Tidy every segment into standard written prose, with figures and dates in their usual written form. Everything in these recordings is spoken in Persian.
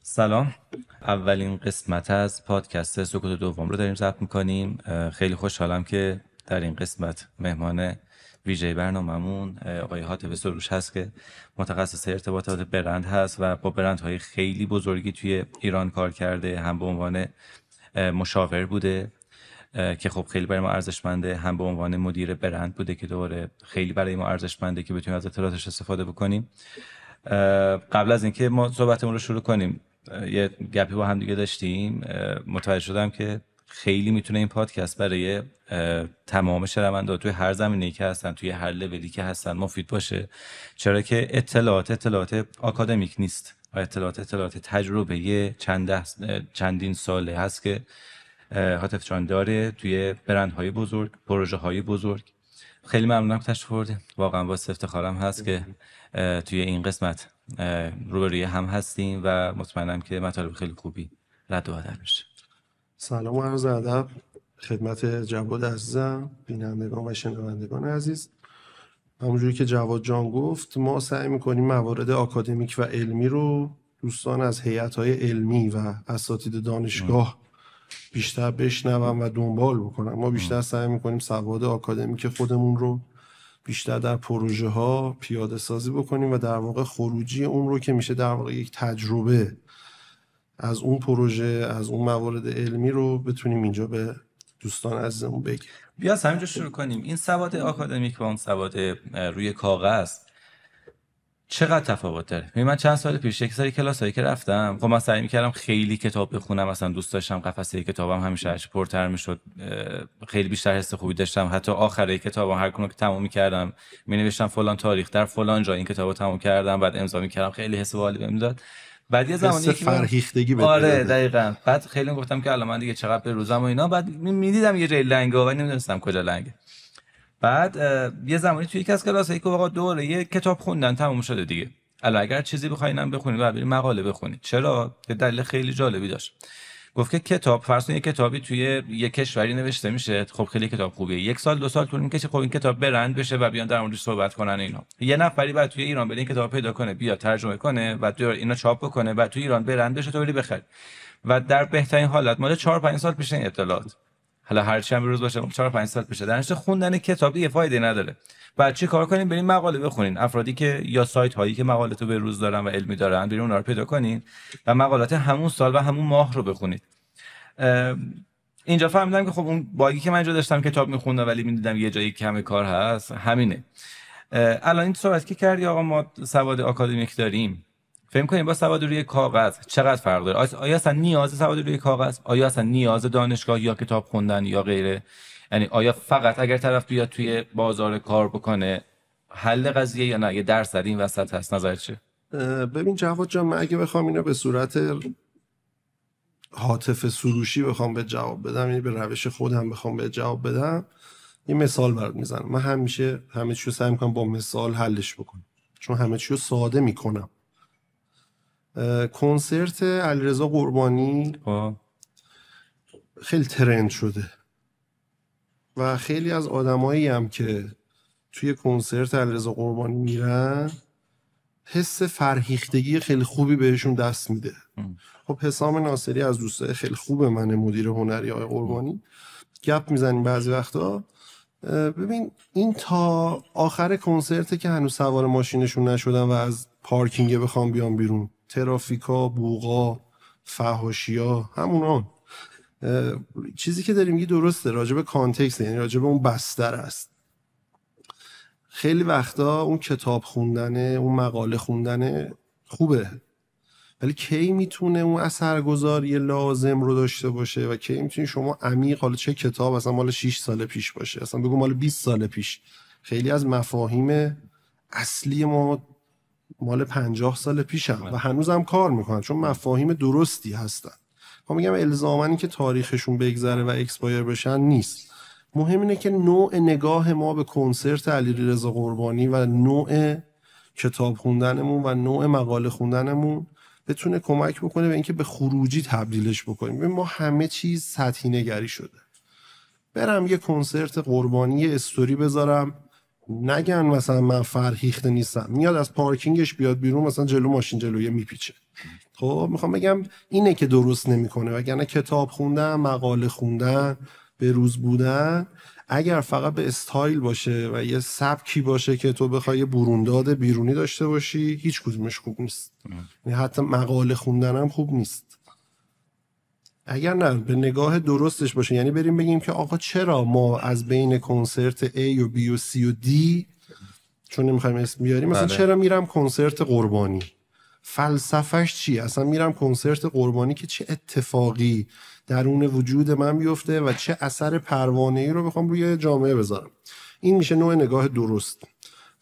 سلام. اولین قسمت از پادکست سکوت دوم رو داریم ضبط میکنیم. خیلی خوشحالم که در این قسمت مهمان ویژه برنامه‌مون آقای حاطب سروش هست که متخصص ارتباطات برند هست و با برندهای خیلی بزرگی توی ایران کار کرده، هم به عنوان مشاور بوده که خب خیلی برای ما ارزشمنده، هم به عنوان مدیر برند بوده که دوباره خیلی برای ما ارزشمنده که بتونیم از اطلاعاتش استفاده بکنیم. قبل از اینکه ما صحبتمون رو شروع کنیم یه گپی با هم دیگه داشتیم، متوجه شدم که خیلی میتونه این پادکست برای تمام شنونده‌ها توی هر زمینه‌ای که هستن، توی هر لولی که هستن مفید باشه، چرا که اطلاعات آکادمیک نیست و اطلاعات تجربه چندین ساله هست که حاطف جان داره توی برندهای بزرگ، پروژه های بزرگ. خیلی ممنونم که تشریف بردیم، واقعا باعث افتخارم هست که توی این قسمت روبروی هم هستیم و مطمئنم که مطالب خیلی خوبی رد و بدل میشه. سلام و عرض ادب خدمت جواد عزیزم، بینندگان و شنوندگان عزیز. همونجوری که جواد جان گفت، ما سعی میکنیم موارد آکادمیک و علمی رو دوستان از هیئت‌های علمی و اساتید دانشگاه بیشتر بشنون و دنبال بکنن. ما بیشتر سعی میکنیم سواد آکادمیک خودمون رو بیشتر در پروژه ها پیاده سازی بکنیم و در واقع خروجی اون رو که میشه در واقع یک تجربه از اون پروژه، از اون موارد علمی رو بتونیم اینجا به دوستان عزیزمون بگیم. بیا از همینجا شروع کنیم. این سواد آکادمیک و اون سواد روی کاغذ چقدر تفاوت داره؟ من چند سال پیش یک سری کلاسایی که رفتم، خب من سعی می‌کردم خیلی کتاب بخونم، مثلا دوست داشتم قفسه کتابم همیشه هرچی پرتر میشد خیلی بیشتر حس خوبی داشتم. حتی آخره کتابم هر کدوم که تموم می‌کردم می‌نوشتم فلان تاریخ در فلان جا این کتابو تموم کردم، بعد امضا می‌کردم، خیلی حس باحالی بهم میداد. بعد یه زمانی که فرهیختگی بده. آره دقیقاً. بعد خیلی گفتم که الان من دیگه چقدر به روزم و اینا، بعد می‌دیدم یه جای لنگه و نمی‌دونستم کجا لنگه. بعد یه زمانی توی یکی از کلاسایی که واقعا دوره یه کتاب خوندن تموم شده دیگه، الان اگر چیزی بخواینم بخونید و برید مقاله بخونید. چرا؟ به دلیل خیلی جالبی داشت. گفت که کتاب، فرض کنید کتابی توی یه کشوری نوشته میشه، خب خیلی کتاب خوبیه، یک سال دو سال طول میکشه خب این کتاب برند بشه و بیان در موردش صحبت کنن اینا. یه نفری بعد توی ایران بره این کتاب پیدا کنه، بیا ترجمه کنه و تو اینو چاپ بکنه، بعد توی ایران برند بشه، تو بری بخری. و در بهترین حالت مال 4 5 سال پیش این اطلاعات، حالا هر چند روز باشه 4 5 سال پیشه، درنش خوندن کتابی یه فایده نداره. بعد چی کار کنین؟ بریم مقاله بخونین. افرادی که یا سایت هایی که مقاله تو به روز دارن و علمی دارن، بریم اونها رو پیدا کنین و مقالات همون سال و همون ماه رو بخونید. اینجا فهمیدم که خب اون باگی که من اینجا داشتم کتاب میخوندم ولی میدیدم یه جایی کم کار هست، همینه. الان این صحبت که کردی آقا ما سواد آکادمیک داریم، فهم کنیم با سواد روی کاغذ چقدر فرق داره؟ آیا اصلا نیاز سواد روی کاغذ؟ آیا اصلا نیاز دانشگاه یا کتاب خوندن یا غیره؟ یعنی آیا فقط اگر طرف بیاد توی بازار کار بکنه حل قضیه، یا نه یه درصد این وسط هست؟ نظرت چیه؟ ببین جواد جان، من اگه بخوام اینو به صورت حاطف سروشی بخوام به جواب بدم، یعنی به روش خودم بخوام به جواب بدم، یه مثال برات میزنم. من همیشه همه چیو سعی میکنم با مثال حلش بکنم، چون همه چیو ساده میکنم. کنسرت علیرضا قربانی خیلی ترند شده و خیلی از آدمایی هم که توی کنسرت علیرضا قربانی میرن حس فرهیختگی خیلی خوبی بهشون دست میده. خب حسام ناصری از دوستای خیلی خوب من، مدیر هنری آقای قربانی، گپ میزنیم بعضی وقتا. ببین این تا آخر کنسرت که هنوز سوار ماشینشون نشدن و از پارکینگ بخوام بیان بیرون، ترافیکا، بوغا، فحاشیا، همونان. چیزی که داریم میگی درسته، راجب کانتکست، یعنی راجب اون بستر است. خیلی وقتا اون کتاب خوندنه، اون مقاله خوندنه خوبه، ولی کی میتونه اون اثرگذاری لازم رو داشته باشه و کی میتونی شما عمیق، حالا چه کتاب اصلا مال 6 سال پیش باشه، اصلا بگو مال 20 سال پیش، خیلی از مفاهیم اصلی ما مال 50 سال پیشم و هنوزم کار میکنن چون مفاهیم درستی هستن. ما میگم الزاماً این که تاریخشون بگذره و اکسپایر بشن نیست، مهم اینه که نوع نگاه ما به کنسرت علیرضا قربانی و نوع کتاب خوندنمون و نوع مقاله خوندنمون بتونه کمک بکنه به اینکه به خروجی تبدیلش بکنیم. ببین ما همه چیز سطحی نگری شده. برم یه کنسرت قربانی، یه استوری بذارم نگن مثلا من فرهیخته نیستم، میاد از پارکینگش بیاد بیرون مثلا جلو ماشین جلویه میپیچه. خب میخوام بگم اینه که درست نمیکنه. وگرنه کتاب خوندن، مقاله خوندن، به روز بودن، اگر فقط به استایل باشه و یه سبکی باشه که تو بخوای برونداد بیرونی داشته باشی، هیچ کدومش خوب نیست. یعنی حتی مقاله خوندن هم خوب نیست. اگر نه به نگاه درستش باشه، یعنی بریم بگیم که آقا چرا ما از بین کنسرت A و B و C و D، چون نمیخوایم اسم بیاریم، مثلا چرا میرم کنسرت قربانی، فلسفهش چیه؟ اصلا میرم کنسرت قربانی که چه اتفاقی درون وجود من بیفته و چه اثر پروانه‌ای رو بخوام روی جامعه بذارم. این میشه نوع نگاه درست.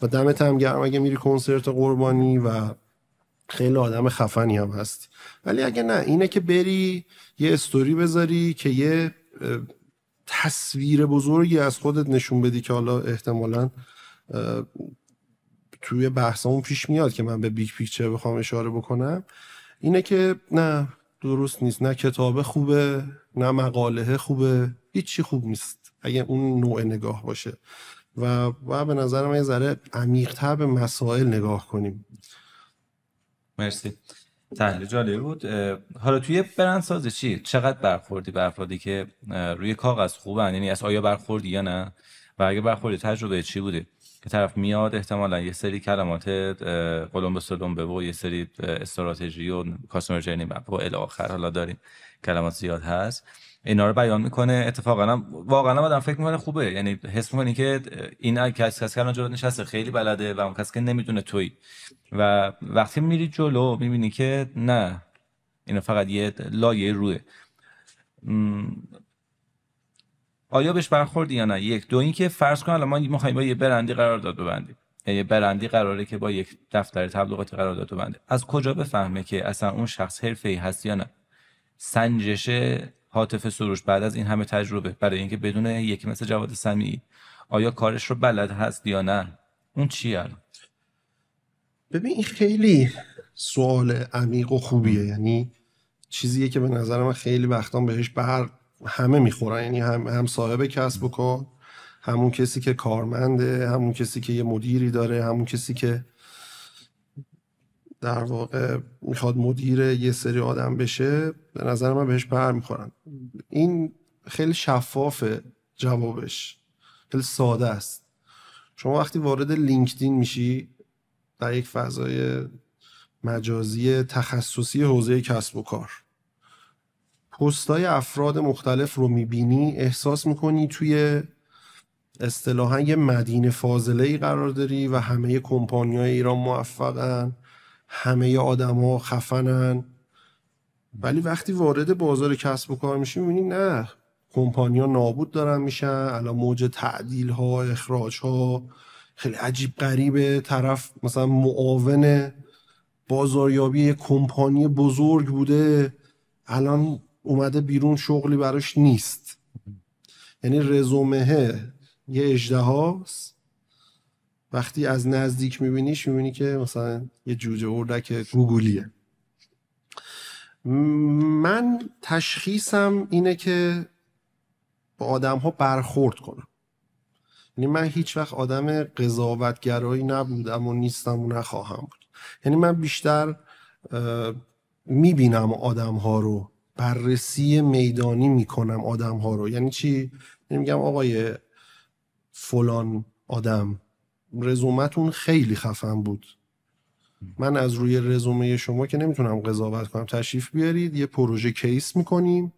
و دمت هم گرم اگه میری کنسرت قربانی و خیلی آدم خفنی هم هستی. ولی اگه نه، اینه که بری یه استوری بذاری که یه تصویر بزرگی از خودت نشون بدی که حالا احتمالاً توی بحثمون پیش میاد که من به بیگ پیکچر بخوام اشاره بکنم، اینه که نه، درست نیست. نه کتابه خوبه، نه مقاله خوبه، هیچی خوب نیست اگه اون نوع نگاه باشه. و به نظر من یه ذره عمیق‌تر به مسائل نگاه کنیم. مرسی، تحلیل جالبی بود. حالا توی برندسازی چی؟ چقدر برخوردی به افرادی که روی کاغذ خوبن؟ یعنی از آیا برخوردی یا نه؟ و اگه برخوردی تجربه چی بوده؟ که طرف میاد احتمالا یه سری کلمات قلم به سلم به و یه سری استراتژی و کاستمر جرنی مپ و الی آخر، حالا داریم کلمات زیاد هست، اینا رو بیان میکنه. اتفاقا واقعا آدم فکر میکنه خوبه، یعنی حس میکنی که این کسی که الان جلو نشسته خیلی بلده و اون کسی که نمیدونه تویی. و وقتی میری جلو میبینی که نه، اینا فقط یه لایه روه. آیا بهش برخوردی یا نه؟ یک. دو اینکه فرض کن الان ما میخوایم با یه برندی قرارداد ببندیم، یه برندی قراره که با یک دفتر تبلیغاتی قرارداد ببنده، از کجا بفهمه که اصلا اون شخص حرفه‌ای هست یا نه؟ سنجش هاتف سروش بعد از این همه تجربه برای اینکه بدونه یکی مثل جواد سمیعی آیا کارش رو بلد هست یا نه، اون چیه؟ ببین این خیلی سوال عمیق و خوبیه. یعنی چیزیه که به نظر من خیلی وقتا بهش همه میخورن. یعنی هم صاحب کسب و کار، همون کسی که کارمنده، همون کسی که یه مدیری داره، همون کسی که در واقع میخواد مدیر یه سری آدم بشه، به نظر من بهش میخورن. این خیلی شفافه، جوابش خیلی ساده است. شما وقتی وارد لینکدین میشی در یک فضای مجازی تخصصی حوزه کسب و کار، پستای افراد مختلف رو میبینی، احساس میکنی توی اصطلاحاً یه مدینه فاضله‌ای قرار داری و همه کمپانی‌های ایران موفقن، همه آدم‌ها خفنن. ولی وقتی وارد بازار کسب و کار میشی میبینی نه، کمپانی‌ها نابود دارن میشن، الان موج تعدیل‌ها، اخراج‌ها خیلی عجیب غریبه. طرف مثلا معاون بازاریابی یک کمپانی بزرگ بوده، الان اومده بیرون شغلی براش نیست. یعنی رزومه یه اژدهاست، وقتی از نزدیک میبینیش میبینی که مثلا یه جوجه اردک گوگلیه. من تشخیصم اینه که با آدم ها برخورد کنم. یعنی من هیچ وقت آدم قضاوتگرایی نبودم و نیستم و نخواهم بود. یعنی من بیشتر میبینم آدم ها رو، بررسی میدانی میکنم آدم ها رو. یعنی چی؟ یعنی میگم آقای فلان آدم، رزومتون خیلی خفن بود، من از روی رزومه شما که نمیتونم قضاوت کنم، تشریف بیارید یه پروژه کیس میکنیم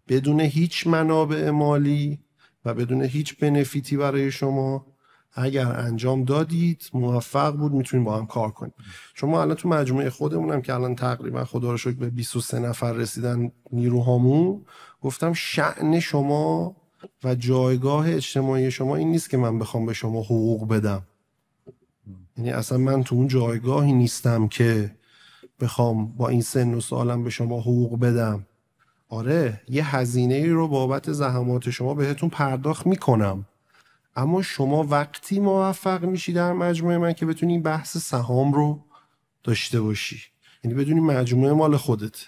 بدون هیچ منابع مالی و بدون هیچ بنفیتی برای شما. اگر انجام دادید موفق بود، میتونیم با هم کار کنیم. شما الان تو مجموعه خودمونم که الان تقریبا خدا رو شکر به 23 نفر رسیدن نیروهامون، گفتم شأن شما و جایگاه اجتماعی شما این نیست که من بخوام به شما حقوق بدم. یعنی اصلا من تو اون جایگاهی نیستم که بخوام با این سن و سالم به شما حقوق بدم. آره یه هزینه‌ای رو بابت زحمات شما بهتون پرداخت میکنم، اما شما وقتی موفق میشی در مجموعه من که بتونی این بحث سهام رو داشته باشی، یعنی بدونی مجموعه مال خودت.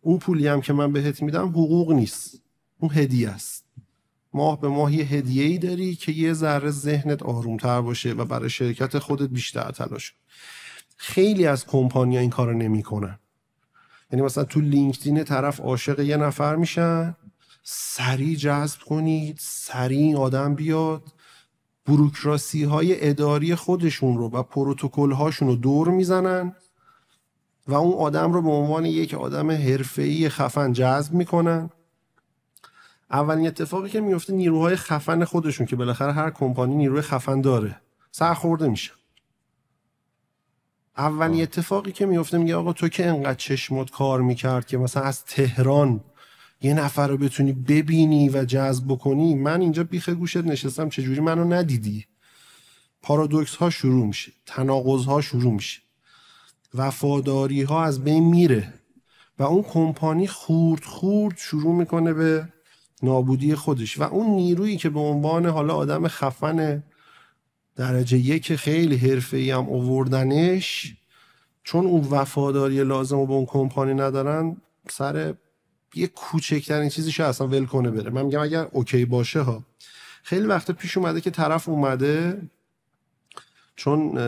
اون پولی هم که من بهت میدم حقوق نیست، اون هدیه است. ماه به ماه یه هدیه‌ای داری که یه ذره ذهنت آرومتر باشه و برای شرکت خودت بیشتر تلاش کنی. خیلی از کمپانی‌ها این کارو نمی‌کنن. یعنی مثلا تو لینکدین طرف عاشق یه نفر میشن، سریع جذب کنید، سریع آدم بیاد، بوروکراسی های اداری خودشون رو و پروتکل هاشون رو دور میزنن و اون آدم رو به عنوان یک آدم حرفه‌ای خفن جذب میکنن. اولین اتفاقی که میفته نیروهای خفن خودشون که بالاخره هر کمپانی نیروی خفن داره سرخورده میشه. اولین اتفاقی که میفته میگه آقا تو که انقدر چشمت کار میکرد که مثلا از تهران یه نفر رو بتونی ببینی و جذب بکنی، من اینجا بیخ گوشت نشستم چجوری منو ندیدی؟ پارادوکس ها شروع میشه، تناقض ها شروع میشه، وفاداری ها از بین میره و اون کمپانی خورد خورد شروع میکنه به نابودی خودش و اون نیرویی که به عنوان حالا آدم خفن درجه یک خیلی حرفه‌ای هم آوردنش، چون اون وفاداری لازم رو به اون کمپانی ندارن، سر یه کوچکترین چیزیشو اصلا ول کنه بره. من میگم اگر اوکی باشه ها. خیلی وقت پیش اومده که طرف اومده، چون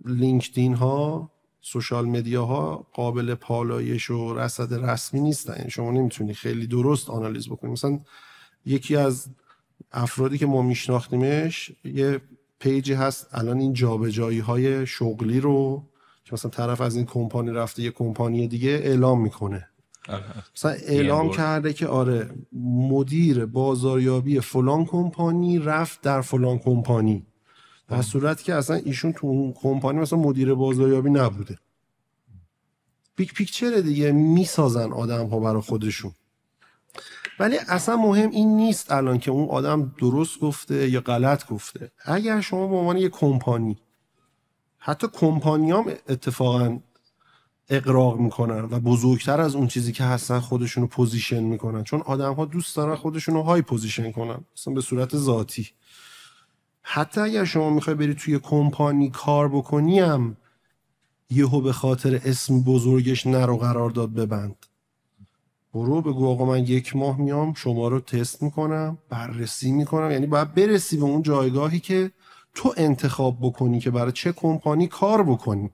لینکدین ها، سوشال مدیا ها قابل پالایش و رصد رسمی نیستن، یعنی شما نمیتونی خیلی درست آنالیز بکنی. مثلا یکی از افرادی که ما میشناختیمش یه پیجی هست الان این جابجایی های شغلی رو که مثلا طرف از این کمپانی رفته یه کمپانی دیگه اعلام میکنه. مثلا اعلام کرده که آره مدیر بازاریابی فلان کمپانی رفت در فلان کمپانی، در صورتی که اصلا ایشون تو اون کمپانی مثلا مدیر بازاریابی نبوده. بیگ پیکچر دیگه میسازن آدم ها برای خودشون. ولی اصلا مهم این نیست الان که اون آدم درست گفته یا غلط گفته. اگر شما به عنوان یک کمپانی، حتی کمپانیام اتفاقا اقراق میکنن و بزرگتر از اون چیزی که هستن خودشونو پوزیشن میکنن، چون آدم ها دوست دارن خودشونو های پوزیشن کنن مثلا به صورت ذاتی. حتی اگر شما میخوای بری توی کمپانی کار بکنی هم یهو به خاطر اسم بزرگش نرو قرارداد ببند. برو بگو آقا من 1 ماه میام شما رو تست میکنم، بررسی میکنم. یعنی باید برسی به اون جایگاهی که تو انتخاب بکنی که برای چه کمپانی کار بکنی.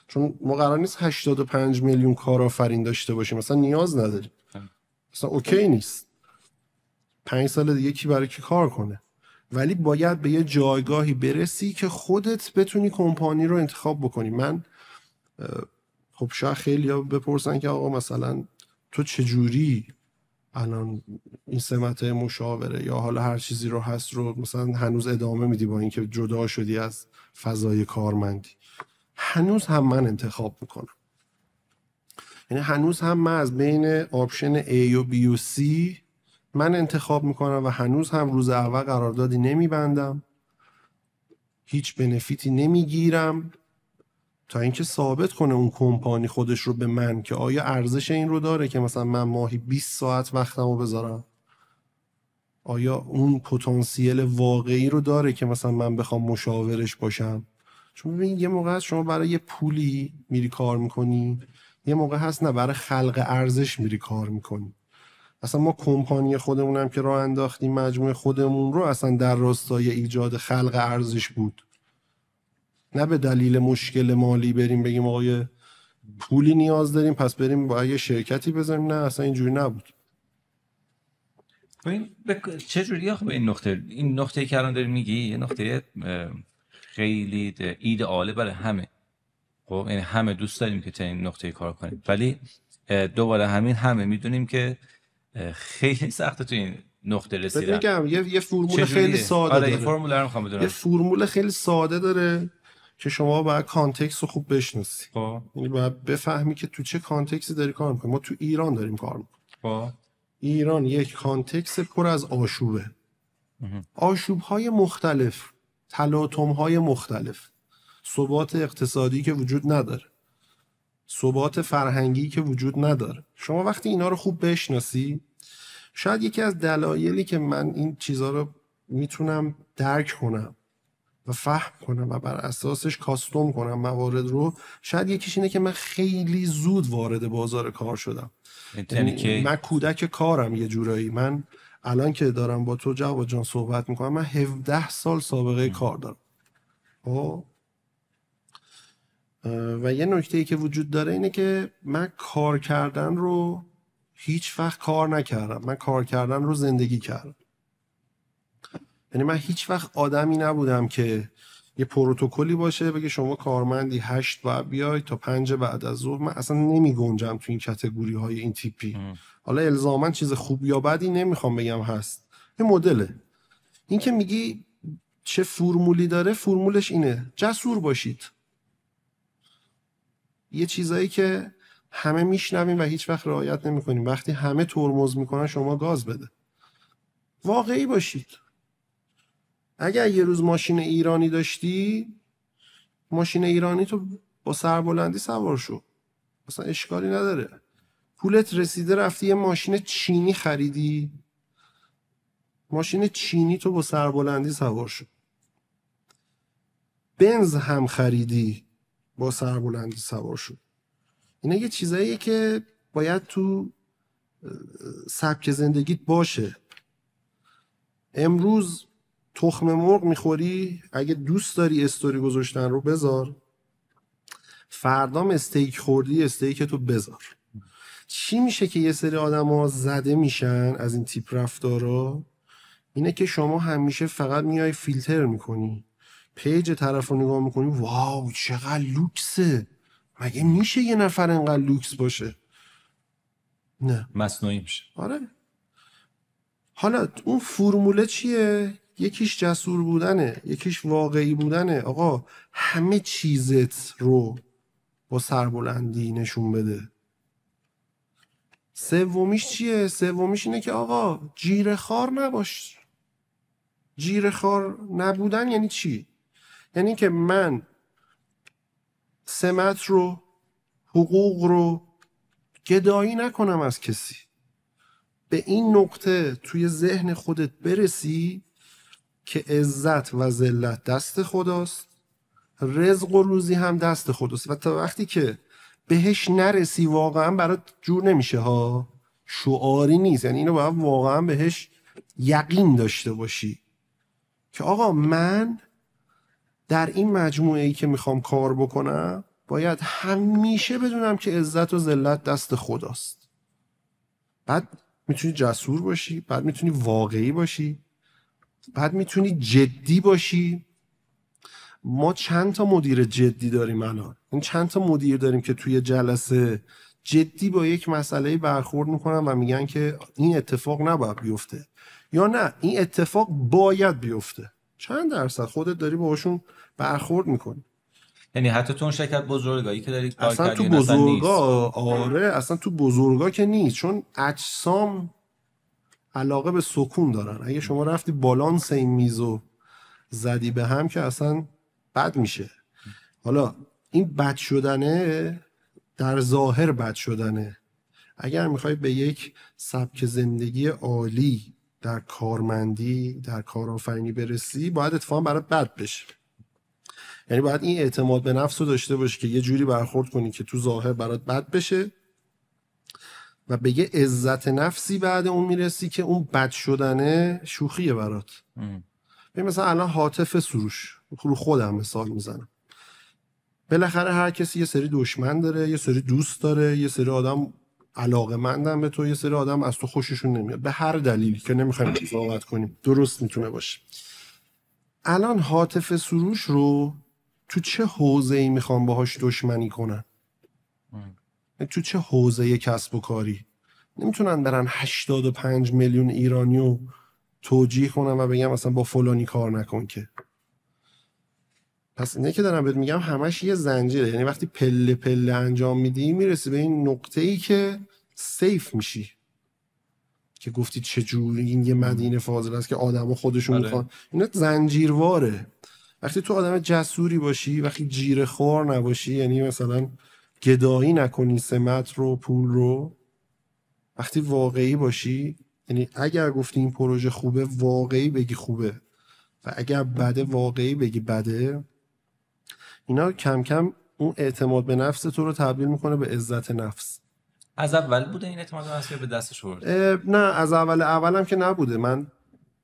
چون ما قرار نیست 85 میلیون کارآفرین داشته باشیم، مثلا نیاز نداریم، مثلا اوکی نیست 5 سال دیگه کی برای کی کار کنه. ولی باید به یه جایگاهی برسی که خودت بتونی کمپانی رو انتخاب بکنی. من خب شاید خیلی‌ها بپرسن که آقا مثلا تو چجوری الان این سمت مشاوره یا حالا هر چیزی رو هست رو مثلا هنوز ادامه میدی با اینکه جدا شدی از فضای کارمندی؟ هنوز هم من انتخاب میکنم. یعنی هنوز هم من از بین آپشن A و B و C من انتخاب میکنم و هنوز هم روز اول قراردادی نمیبندم، هیچ بنفیتی نمیگیرم تا اینکه ثابت کنه اون کمپانی خودش رو به من که آیا ارزش این رو داره که مثلا من ماهی 20 ساعت وقتمو بذارم، آیا اون پتانسیل واقعی رو داره که مثلا من بخوام مشاورش باشم. چون ببین یه موقع هست شما برای یه پولی میری کار میکنی، یه موقع هست نه برای خلق ارزش میری کار میکنی. اصلا ما کمپانی خودمونم که راه انداختیم مجموعه خودمون رو اصلا در راستای ایجاد خلق ارزش بود، نه به دلیل مشکل مالی بریم بگیم آقا پولی نیاز داریم پس بریم با یه شرکتی بزنیم. نه اصلا اینجوری نبود. چه جوریه خب این نقطه که الان داری میگی یه نقطه خیلی ایدئاله برای همه. خب یعنی همه دوست داریم که تا این نقطه کار کنیم، ولی دوباره همه میدونیم که خیلی سخته تو این نقطه رسیدن. میگم یه فرمول خیلی ساده داره. یه فرمول رو میخوام بدونم. یه فرمول خیلی ساده داره که شما باید کانتکست رو خوب بشناسی. یعنی باید بفهمی که تو چه کانتکستی داری کار میکنی. ما تو ایران داریم کار میکنیم. ایران یک کانتکست پر از آشوبه. آشوب‌های مختلف، تلاطم‌های مختلف، ثبات اقتصادی که وجود نداره، ثبات فرهنگی که وجود نداره. شما وقتی اینا رو خوب بشناسی، شاید یکی از دلایلی که من این چیزها رو میتونم درک کنم و فهم کنم و بر اساسش کاستوم کنم موارد رو، شاید یکیش اینه که من خیلی زود وارد بازار کار شدم. یعنی من کودک کارم یه جورایی. من الان که دارم با تو جواد جان صحبت میکنم من 17 سال سابقه کار دارم. و یه نکته‌ای که وجود داره اینه که من کار کردن رو هیچ وقت کار نکردم، من کار کردن رو زندگی کردم. یعنی من هیچ وقت آدمی نبودم که یه پروتکلی باشه بگه شما کارمندی 8 باید بیای تا 5 بعد از ظهر. من اصلا نمی گنجم تو این کاتگوری های این تیپی. حالا الزاما چیز خوب یا بدی نمیخوام بگم هست، یه مدله. این که میگی چه فرمولی داره، فرمولش اینه جسور باشید. یه چیزایی که همه میشنویم و هیچ وقت رعایت نمیکنیم، وقتی همه ترمز میکنن شما گاز بده. واقعی باشید. اگر یه روز ماشین ایرانی داشتی، ماشین ایرانی تو با سربلندی سوار شو، اصلا اشکالی نداره. پولت رسیده رفتی یه ماشین چینی خریدی، ماشین چینی تو با سربلندی سوار شو. بنز هم خریدی، با سربلندی سوار شو. اینا یه چیزاییه که باید تو سبک زندگیت باشه. امروز تخم مرغ میخوری، اگه دوست داری استوری گذاشتن رو بذار، فردام استیک خوردی استیک تو بذار. چی میشه که یه سری آدم ها زده میشن از این تیپ رفتارا؟ اینه که شما همیشه فقط میای فیلتر میکنی، پیج طرف رو نگاه میکنی، واو چقدر لوکسه، مگه میشه یه نفر انقدر لوکس باشه؟ نه، مصنوعی میشه. آره. حالا اون فرموله چیه؟ یکیش جسور بودنه، یکیش واقعی بودنه. آقا همه چیزت رو با سربلندی نشون بده. سومیش چیه؟ سومیش اینه که آقا جیره خار نباش. جیره خار نبودن یعنی چی؟ یعنی که من سمت رو، حقوق رو گدایی نکنم از کسی. به این نقطه توی ذهن خودت برسی که عزت و ذلت دست خداست، رزق و روزی هم دست خداست. و تا وقتی که بهش نرسی واقعا برات جور نمیشه ها. شعاری نیست، یعنی اینو باید واقعا بهش یقین داشته باشی که آقا من در این مجموعه ای که میخوام کار بکنم باید همیشه بدونم که عزت و ذلت دست خداست. بعد میتونی جسور باشی، بعد میتونی واقعی باشی، بعد میتونی جدی باشی. ما چند تا مدیر جدی داریم الان. این چند تا مدیر داریم که توی جلسه جدی با یک مسئله برخورد میکنن و میگن که این اتفاق نباید بیفته، یا نه این اتفاق باید بیفته. چند درصد خودت داری باهاشون برخورد میکنی؟ یعنی حتی تو اون شرکت بزرگایی که داری کار اصلا تو کردی بزرگا، آره اصلا تو بزرگا که نیست، چون اجسام علاقه به سکون دارن. اگه شما رفتی بالانس این میزو زدی به هم که اصلا بد میشه. حالا این بد شدنه در ظاهر بد شدنه. اگر میخوای به یک سبک زندگی عالی در کارمندی، در کارآفرینی برسی، باید اتفاقا برات بد بشه. یعنی باید این اعتماد به نفس رو داشته باشی که یه جوری برخورد کنی که تو ظاهر برات بد بشه و به یه عزت نفسی بعد اون میرسی که اون بد شدنه شوخیه برات. ببین مثلا الان هاتف سروش، رو خودم مثال میزنم، بالاخره هر کسی یه سری دشمن داره، یه سری دوست داره، یه سری آدم علاقه‌مندن به تو، یه سری آدم از تو خوششون نمیاد به هر دلیلی که نمیخوایم قضاوت کنیم، درست میتونه باشه. الان هاتف سروش رو تو چه حوزه‌ای میخوام باهاش دشمنی کنن؟ تو چه حوزه کسب و کاری؟ نمیتونن برن 85 میلیون ایرانیو توجیه کنن و بگم مثلا با فلانی کار نکن که. پس اینه که دارم بهت میگم همش یه زنجیره. یعنی وقتی پله پله انجام میدی میرسی به این نقطه‌ای که سیف میشی، که گفتی چجوری این یه مدینه فاضل است که آدمو خودشون میخوان. اینا زنجیرواره. وقتی تو آدم جسوری باشی، وقتی جیره خور نباشی، یعنی مثلا گدایی نکنی سمت رو، پول رو، وقتی واقعی باشی، یعنی اگر گفتی این پروژه خوبه واقعی بگی خوبه و اگر بده واقعی بگی بده، اینا کم کم اون اعتماد به نفس تو رو تبدیل میکنه به عزت نفس. از اول بوده این اعتماد به نفس یا به دستش آورد؟ نه از اولم که نبوده. من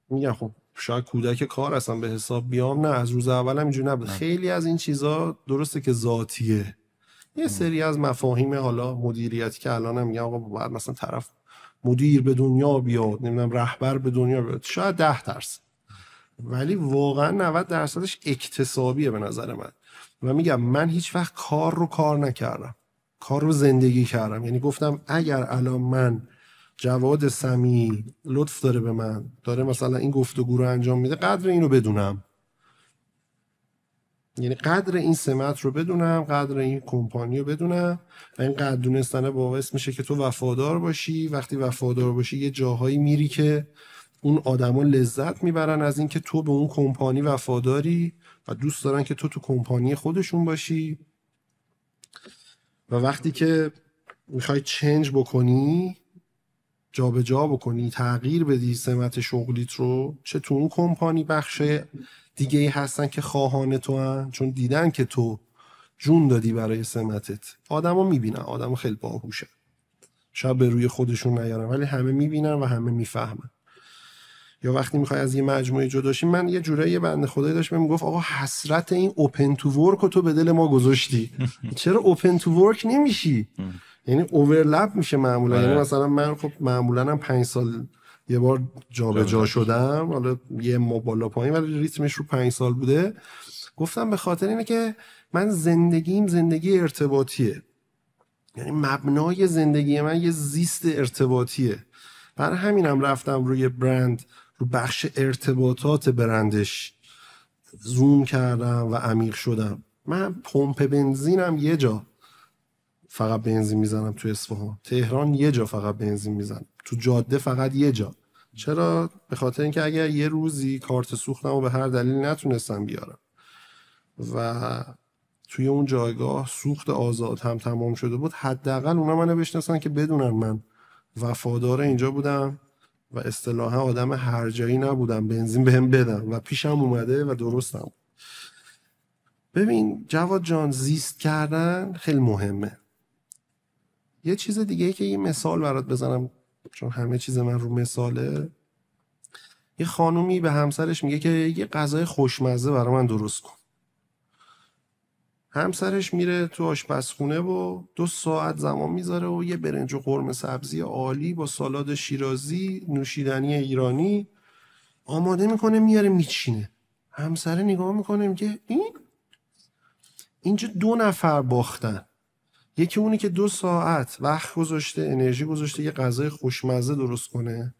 میگم خب شاید کودک کار اصلا به حساب بیام، نه از روز اولم اینجوری نبوده. خیلی از این چیزا درسته که ذاتیه، یه سری از مفاهیم حالا مدیریتی که الان هم میگم آقا باید مثلا طرف مدیر به دنیا بیاد، نمیدونم رهبر به دنیا بیاد، شاید 10%، ولی واقعا 90%ش اکتسابیه به نظر من. و میگم من هیچ وقت کار رو کار نکردم، کار رو زندگی کردم. یعنی گفتم اگر الان من جواد سمیعی لطف داره به من، داره مثلا این گفتگو رو انجام میده، قدر اینو بدونم، یعنی قدر این سمت رو بدونم، قدر این کمپانی رو بدونم. و این قدر دونستن باعث میشه که تو وفادار باشی. وقتی وفادار باشی یه جاهایی میری که اون آدما لذت میبرن از اینکه تو به اون کمپانی وفاداری و دوست دارن که تو کمپانی خودشون باشی. و وقتی که میخوای چنج بکنی، جابجا بکنی، تغییر بدی سمت شغلیت رو، چه تو اون کمپانی بخش دیگه ای هستن که خواهان تو هن، چون دیدن که تو جون دادی برای سمتت. آدما میبینن، آدما خیلی باهوشن، شاید به روی خودشون نیارن ولی همه میبینن و همه میفهمن. یا وقتی میخوای از یه مجموعه جدا شی، من یه جورایی یه بنده خدایی داشت بهم میگفت آقا حسرت این اوپن تو ورک رو تو به دل ما گذاشتی، چرا اوپن تو ورک نمیشی؟ یعنی اوورلپ میشه معمولا. یعنی مثلا من خب معمولا هم 5 سال یه بار جابجا شدم، حالا یه ما بالا پایین ولی ریتمش رو 5 سال بوده. گفتم به خاطر اینه که من زندگیم زندگی ارتباطیه، یعنی مبنای زندگی من یه زیست ارتباطیه. برای همینم رفتم روی برند، رو بخش ارتباطات برندش زوم کردم و عمیق شدم. من پمپ بنزینم یه جا فقط بنزین میزنم تو اصفهان، تهران یه جا فقط بنزین میزنم، تو جاده فقط یه جا. چرا؟ به خاطر اینکه اگر یه روزی کارت سوختم و به هر دلیل نتونستم بیارم و توی اون جایگاه سوخت آزاد هم تمام شده بود، حداقل اونا منو بشناسن که بدونن من وفادار اینجا بودم و اصطلاحا آدم هر جایی نبودم، بنزین بهم بدم و پیشم اومده و درستم. ببین جواد جان، زیست کردن خیلی مهمه. یه چیز دیگه ای که یه مثال برات بزنم، چون همه چیز من رو مثاله. یه خانومی به همسرش میگه که یه غذای خوشمزه برای من درست کن. همسرش میره تو آشپزخونه و 2 ساعت زمان میذاره و یه برنج و قرمه سبزی عالی با سالاد شیرازی، نوشیدنی ایرانی آماده میکنه، میاره میچینه. همسر نگاه میکنه میگه اینجا 2 نفر باختن، یکی اونی که 2 ساعت وقت گذاشته، انرژی گذاشته یه غذای خوشمزه درست کنه،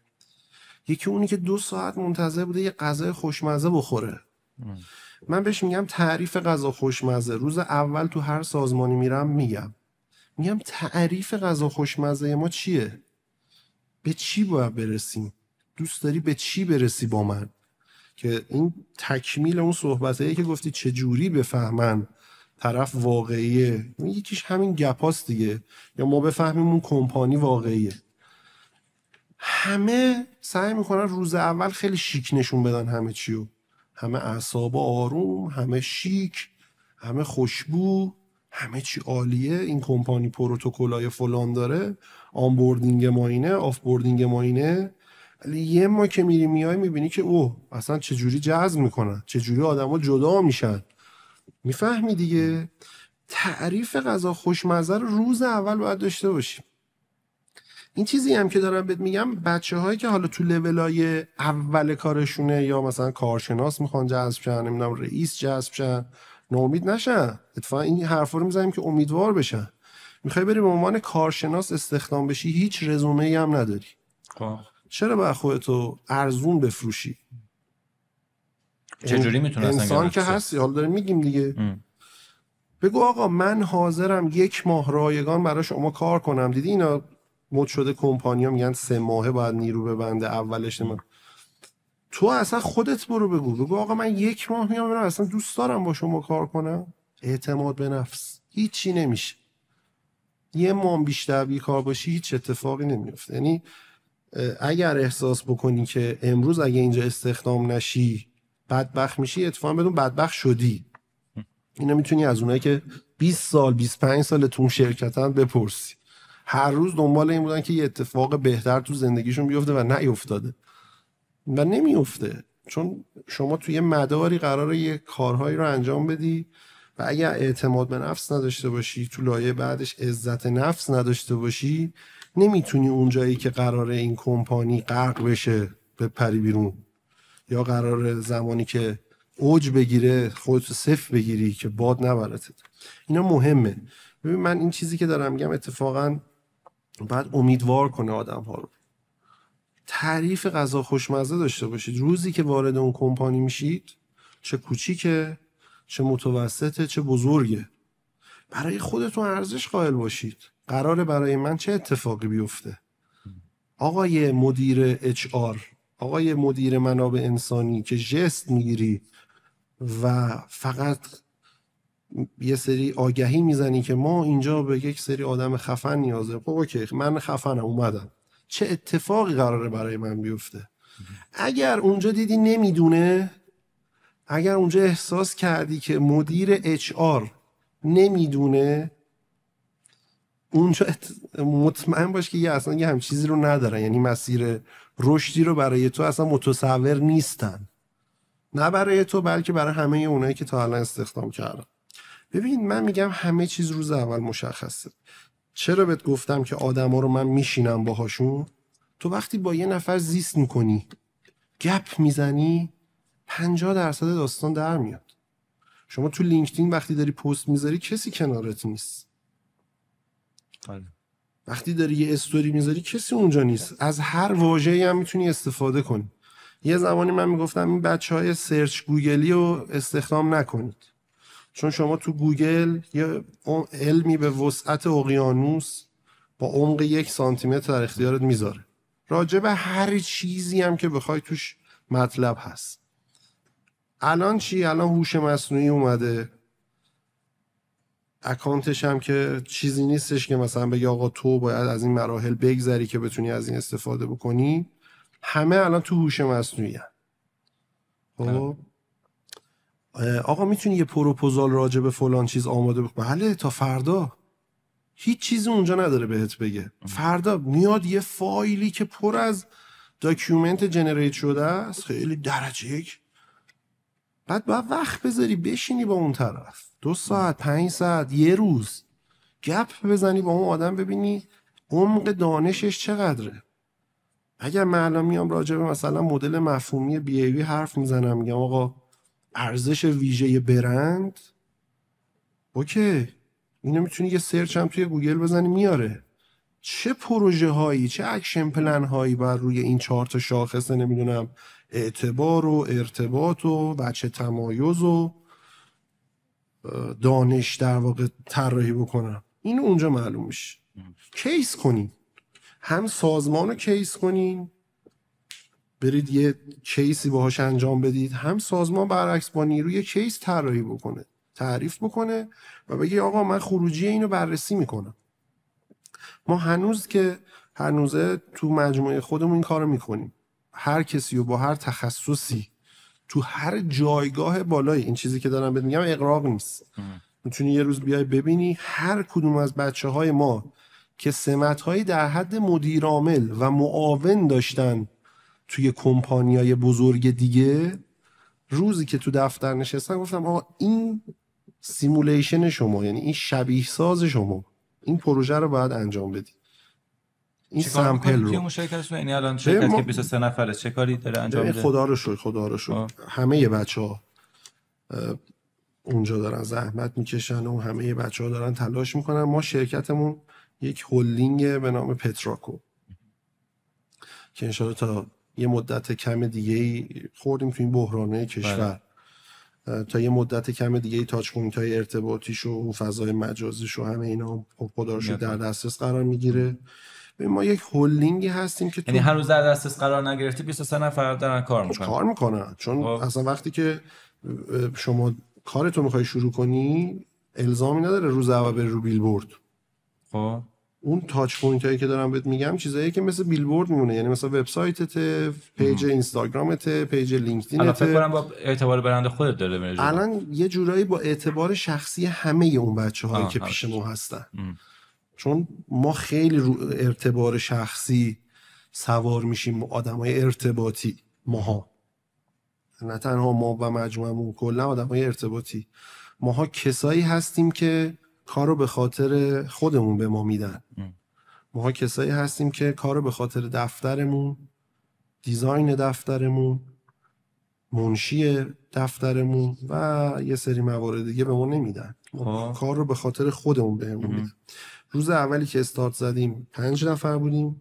یکی اونی که 2 ساعت منتظر بوده یه غذای خوشمزه بخوره. من بهش میگم تعریف غذا خوشمزه. روز اول تو هر سازمانی میرم میگم تعریف غذا خوشمزه ما چیه؟ به چی باید برسیم؟ دوست داری به چی برسی با من؟ که این تکمیل اون صحبتایی که گفتی چجوری بفهمن طرف واقعیه، یکیش همین گپاست دیگه، یا ما بفهمیم اون کمپانی واقعیه. همه سعی میکنن روز اول خیلی شیک نشون بدن همه چیو، همه اعصاب آروم، همه شیک، همه خوشبو، همه چی عالیه، این کمپانی پروتکلای فلان داره، آنبوردینگ ما اینه، آف بوردینگ ما اینه. ولی یه ما که میای میبینی که اوه اصلا چجوری جذب میکنن، چجوری آدما جدا میشن. میفهمی دیگه؟ تعریف غذا خوشمزه رو روز اول باید داشته باشیم. این چیزی هم که دارم بهت میگم، بچه‌هایی که حالا تو لولای اول کارشونه یا مثلا کارشناس میخوان جذب شن، نمیدونم رئیس جذب شن، ناامید نشن. اتفاقا این حرفا رو میزنیم که امیدوار بشن. میخوای بری به عنوان کارشناس استخدام بشی، هیچ رزومه‌ای هم نداری، چرا باید خودتو ارزون بفروشی؟ چجوری میتونه انسان که هستی، حالا داریم میگیم دیگه. بگو آقا من حاضرم 1 ماه رایگان برای شما کار کنم. دیدی اینا مد شده کمپانیا میگن 3 ماهه باید نیرو ببنده اولش. تو اصلا خودت برو بگو آقا من 1 ماه میام برم، اصلا دوست دارم با شما کار کنم. اعتماد به نفس هیچی نمیشه. 1 ماه بیشتر بیکار باشی هیچ اتفاقی نمیفته. یعنی اگر احساس بکنی که امروز اگه اینجا استخدام نشی بدبخت میشی، اتفاقا بدون بدبخت شدی. اینا میتونی از اونایی که 20 سال 25 سال تو اون شرکتن بپرسی. هر روز دنبال این بودن که یه اتفاق بهتر تو زندگیشون بیفته و نیفتاده و نمیفته، چون شما توی یه مداری قراره یه کارهایی رو انجام بدی و اگر اعتماد به نفس نداشته باشی، تو لایه بعدش عزت نفس نداشته باشی، نمیتونی اون جایی که قراره این کمپانی غرق بشه بپری بیرون، یا قراره زمانی که اوج بگیره خودتو صفر بگیری که باد نبرتت. اینا مهمه. ببین من این چیزی که دارم میگم اتفاقا باید امیدوار کنه آدم ها رو. تعریف غذا خوشمزه داشته باشید. روزی که وارد اون کمپانی میشید، چه کوچیکه، چه متوسطه، چه بزرگه، برای خودتون ارزش قائل باشید. قراره برای من چه اتفاقی بیفته؟ آقای مدیر HR، آقای مدیر منابع انسانی که جست میگیری و فقط یه سری آگهی میزنی که ما اینجا به یک سری آدم خفن نیازه. خب اوکی، من خفنم اومدم، چه اتفاقی قراره برای من بیفته؟ اگر اونجا دیدی نمیدونه، اگر اونجا احساس کردی که مدیر HR نمیدونه، اونجا مطمئن باش که اصلا یه همچین چیزی رو ندارن، یعنی مسیر رشدی رو برای تو اصلا متصور نیستن، نه برای تو بلکه برای همه اونایی که تا الان استخدام کردن. ببین من میگم همه چیز روز اول مشخصه. چرا بهت گفتم که آدما رو من میشینم باهاشون؟ تو وقتی با یه نفر زیست میکنی، گپ میزنی، 50% داستان در میاد. شما تو لینکدین وقتی داری پست میذاری کسی کنارت نیست. وقتی داری یه استوری میذاری کسی اونجا نیست. از هر واژه‌ای هم میتونی استفاده کنی. یه زمانی من میگفتم این بچهای سرچ گوگلی رو استخدام نکنید، چون شما تو گوگل یه علمی به وسعت اقیانوس با عمق 1 سانتیمتر در اختیارت میذاره، راجع به هر چیزی هم که بخوای توش مطلب هست. الان چی؟ الان هوش مصنوعی اومده، اکانتش هم که چیزی نیستش که مثلا بگی آقا تو باید از این مراحل بگذری که بتونی از این استفاده بکنی. همه الان تو هوش مصنوعی هست. خب آقا میتونی یه پروپوزال راجع به فلان چیز آماده بکنی؟ بله، تا فردا. هیچ چیزی اونجا نداره بهت بگه. فردا میاد یه فایلی که پر از داکیومنت جنریت شده است، خیلی درجه یک، بعد باید وقت بذاری بشینی با اون طرف 2 ساعت 5 ساعت یه روز گپ بزنی با اون آدم، ببینی عمق دانشش چقدره. اگر من الان میام راجع به مثلا مدل مفهومی بی‌ای حرف میزنم، میگم آقا ارزش ویژه برند، اوکی، اینو میتونی یه سرچ هم توی گوگل بزنی میاره. چه پروژه هایی، چه اکشن پلن هایی بر روی این 4 تا شاخص نمیدونم اعتبار و ارتباط و بچه تمایز و دانش در واقع طراحی بکنم، این اونجا معلوم میشه. کیس کنین، هم سازمان رو کیس کنین، برید یه کیسی باهاش انجام بدید، هم سازمان برعکس با نیروی کیس طراحی بکنه، تعریف بکنه و بگی آقا من خروجی اینو بررسی میکنم. ما هنوزه تو مجموعه خودمون این کارو میکنیم. هر کسی و با هر تخصصی تو هر جایگاه بالایی، این چیزی که دارم بهت میگم اغراق نیست، میتونی یه روز بیای ببینی هر کدوم از بچه‌های ما که سمت‌هایی در حد مدیر عامل و معاون داشتن توی کمپانیای بزرگ دیگه، روزی که تو دفتر نشستن گفتم آقا این سیمولیشن شما، یعنی این شبیه ساز شما، این پروژه رو باید انجام بدی. این سامپل رو مشارکتش، یعنی الان شرکت که 23 نفره چه کاری داره انجام میده؟ خدا رو شکر همه بچه‌ها اونجا دارن زحمت میکشن و همه بچه‌ها دارن تلاش میکنن. ما شرکتمون یک هلدینگ به نام پتراکو که انشاءالله تا یه مدت کم دیگه خوردیم تو این بحرانه کشور، تا یه مدت کم دیگه تاچ پوینت‌های ارتباطیش و فضای مجازیش و همه اینا خدا رو شکر در دسترس قرار میگیره. ما یک هلدینگی هستیم که یعنی هر روز در دسترس قرار نگرفتی 23 نفر دارن کار میکنن. چون اصلا وقتی که شما کارتو میخوای شروع کنی الزامی نداره روز اول بری رو بیلبورد. خب اون تاچ پوینت هایی که دارم بهت میگم چیزایی که مثل بیلبورد میمونه، یعنی مثلا وبسایتت، پیج اینستاگرامت، پیج لینکدینت. الان فکر کنم با اعتبار برند خودت داره میره. الان یه جورایی با اعتبار شخصی همه اون بچه‌هایی که پیش ما هستن. چون ما خیلی رو ارتباط شخصی سوار میشیم، آدمای ارتباطی ماها، نه تنها ما و مجموعمون، کلا آدمای ارتباطی ماها کسایی هستیم که کارو به خاطر خودمون به ما میدن. ماها کسایی هستیم که کارو به خاطر دفترمون، دیزاین دفترمون، منشی دفترمون و یه سری موارد دیگه به ما نمیدن. کار رو به خاطر خودمون بهمون میدن. روز اولی که استارت زدیم 5 نفر بودیم.